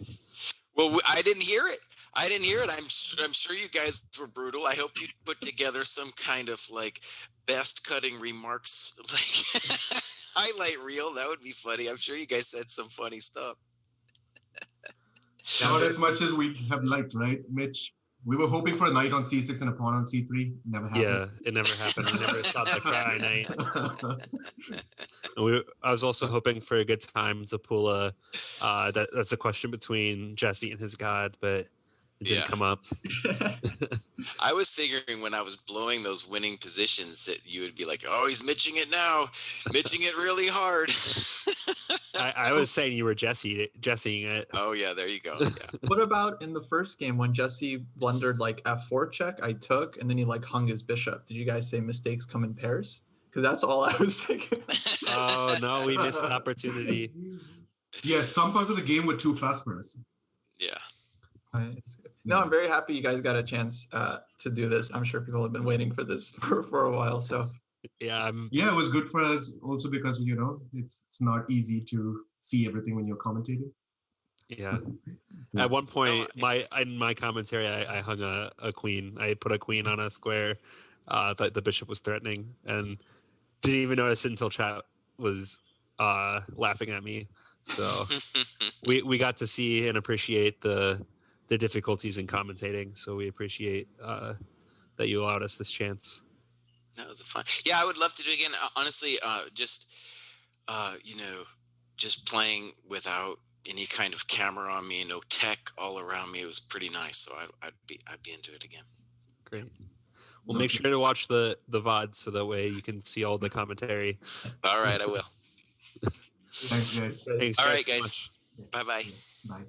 Well, I didn't hear it. I'm sure you guys were brutal. I hope you put together some kind of like best cutting remarks, like highlight reel. That would be funny. I'm sure you guys said some funny stuff. Not as much as we have liked, right, Mitch? We were hoping for a knight on c6 and a pawn on c3. Never happened. Yeah, it never happened. We never saw the Kraai knight. I was also hoping for a good time to pull that's a question between Jesse and his god, but it didn't come up. I was figuring when I was blowing those winning positions that you would be like, oh, he's mitching it now, mitching it really hard. I was saying you were Jesseing it. Oh yeah, there you go. Yeah. What about in the first game when Jesse blundered like f4 check, I took, and then he like hung his bishop? Did you guys say mistakes come in pairs? Because that's all I was thinking. Oh no, we missed the opportunity. Yeah, some parts of the game were too fast for us. Yeah. No, I'm very happy you guys got a chance to do this. I'm sure people have been waiting for this for a while. So yeah, it was good for us also because it's not easy to see everything when you're commentating. Yeah. At one point, in my commentary, I hung a queen. I put a queen on a square that the bishop was threatening, and didn't even notice it until chat was laughing at me. So we got to see and appreciate the difficulties in commentating. So we appreciate that you allowed us this chance. That was fun. Yeah, I would love to do it again. Honestly, just playing without any kind of camera on me, no tech all around me. It was pretty nice. So I'd be into it again. Great. Well, make sure to watch the VOD so that way you can see all the commentary. All right, I will. Thanks, guys. Thanks, all guys, right, so guys. much. Bye-bye. Bye.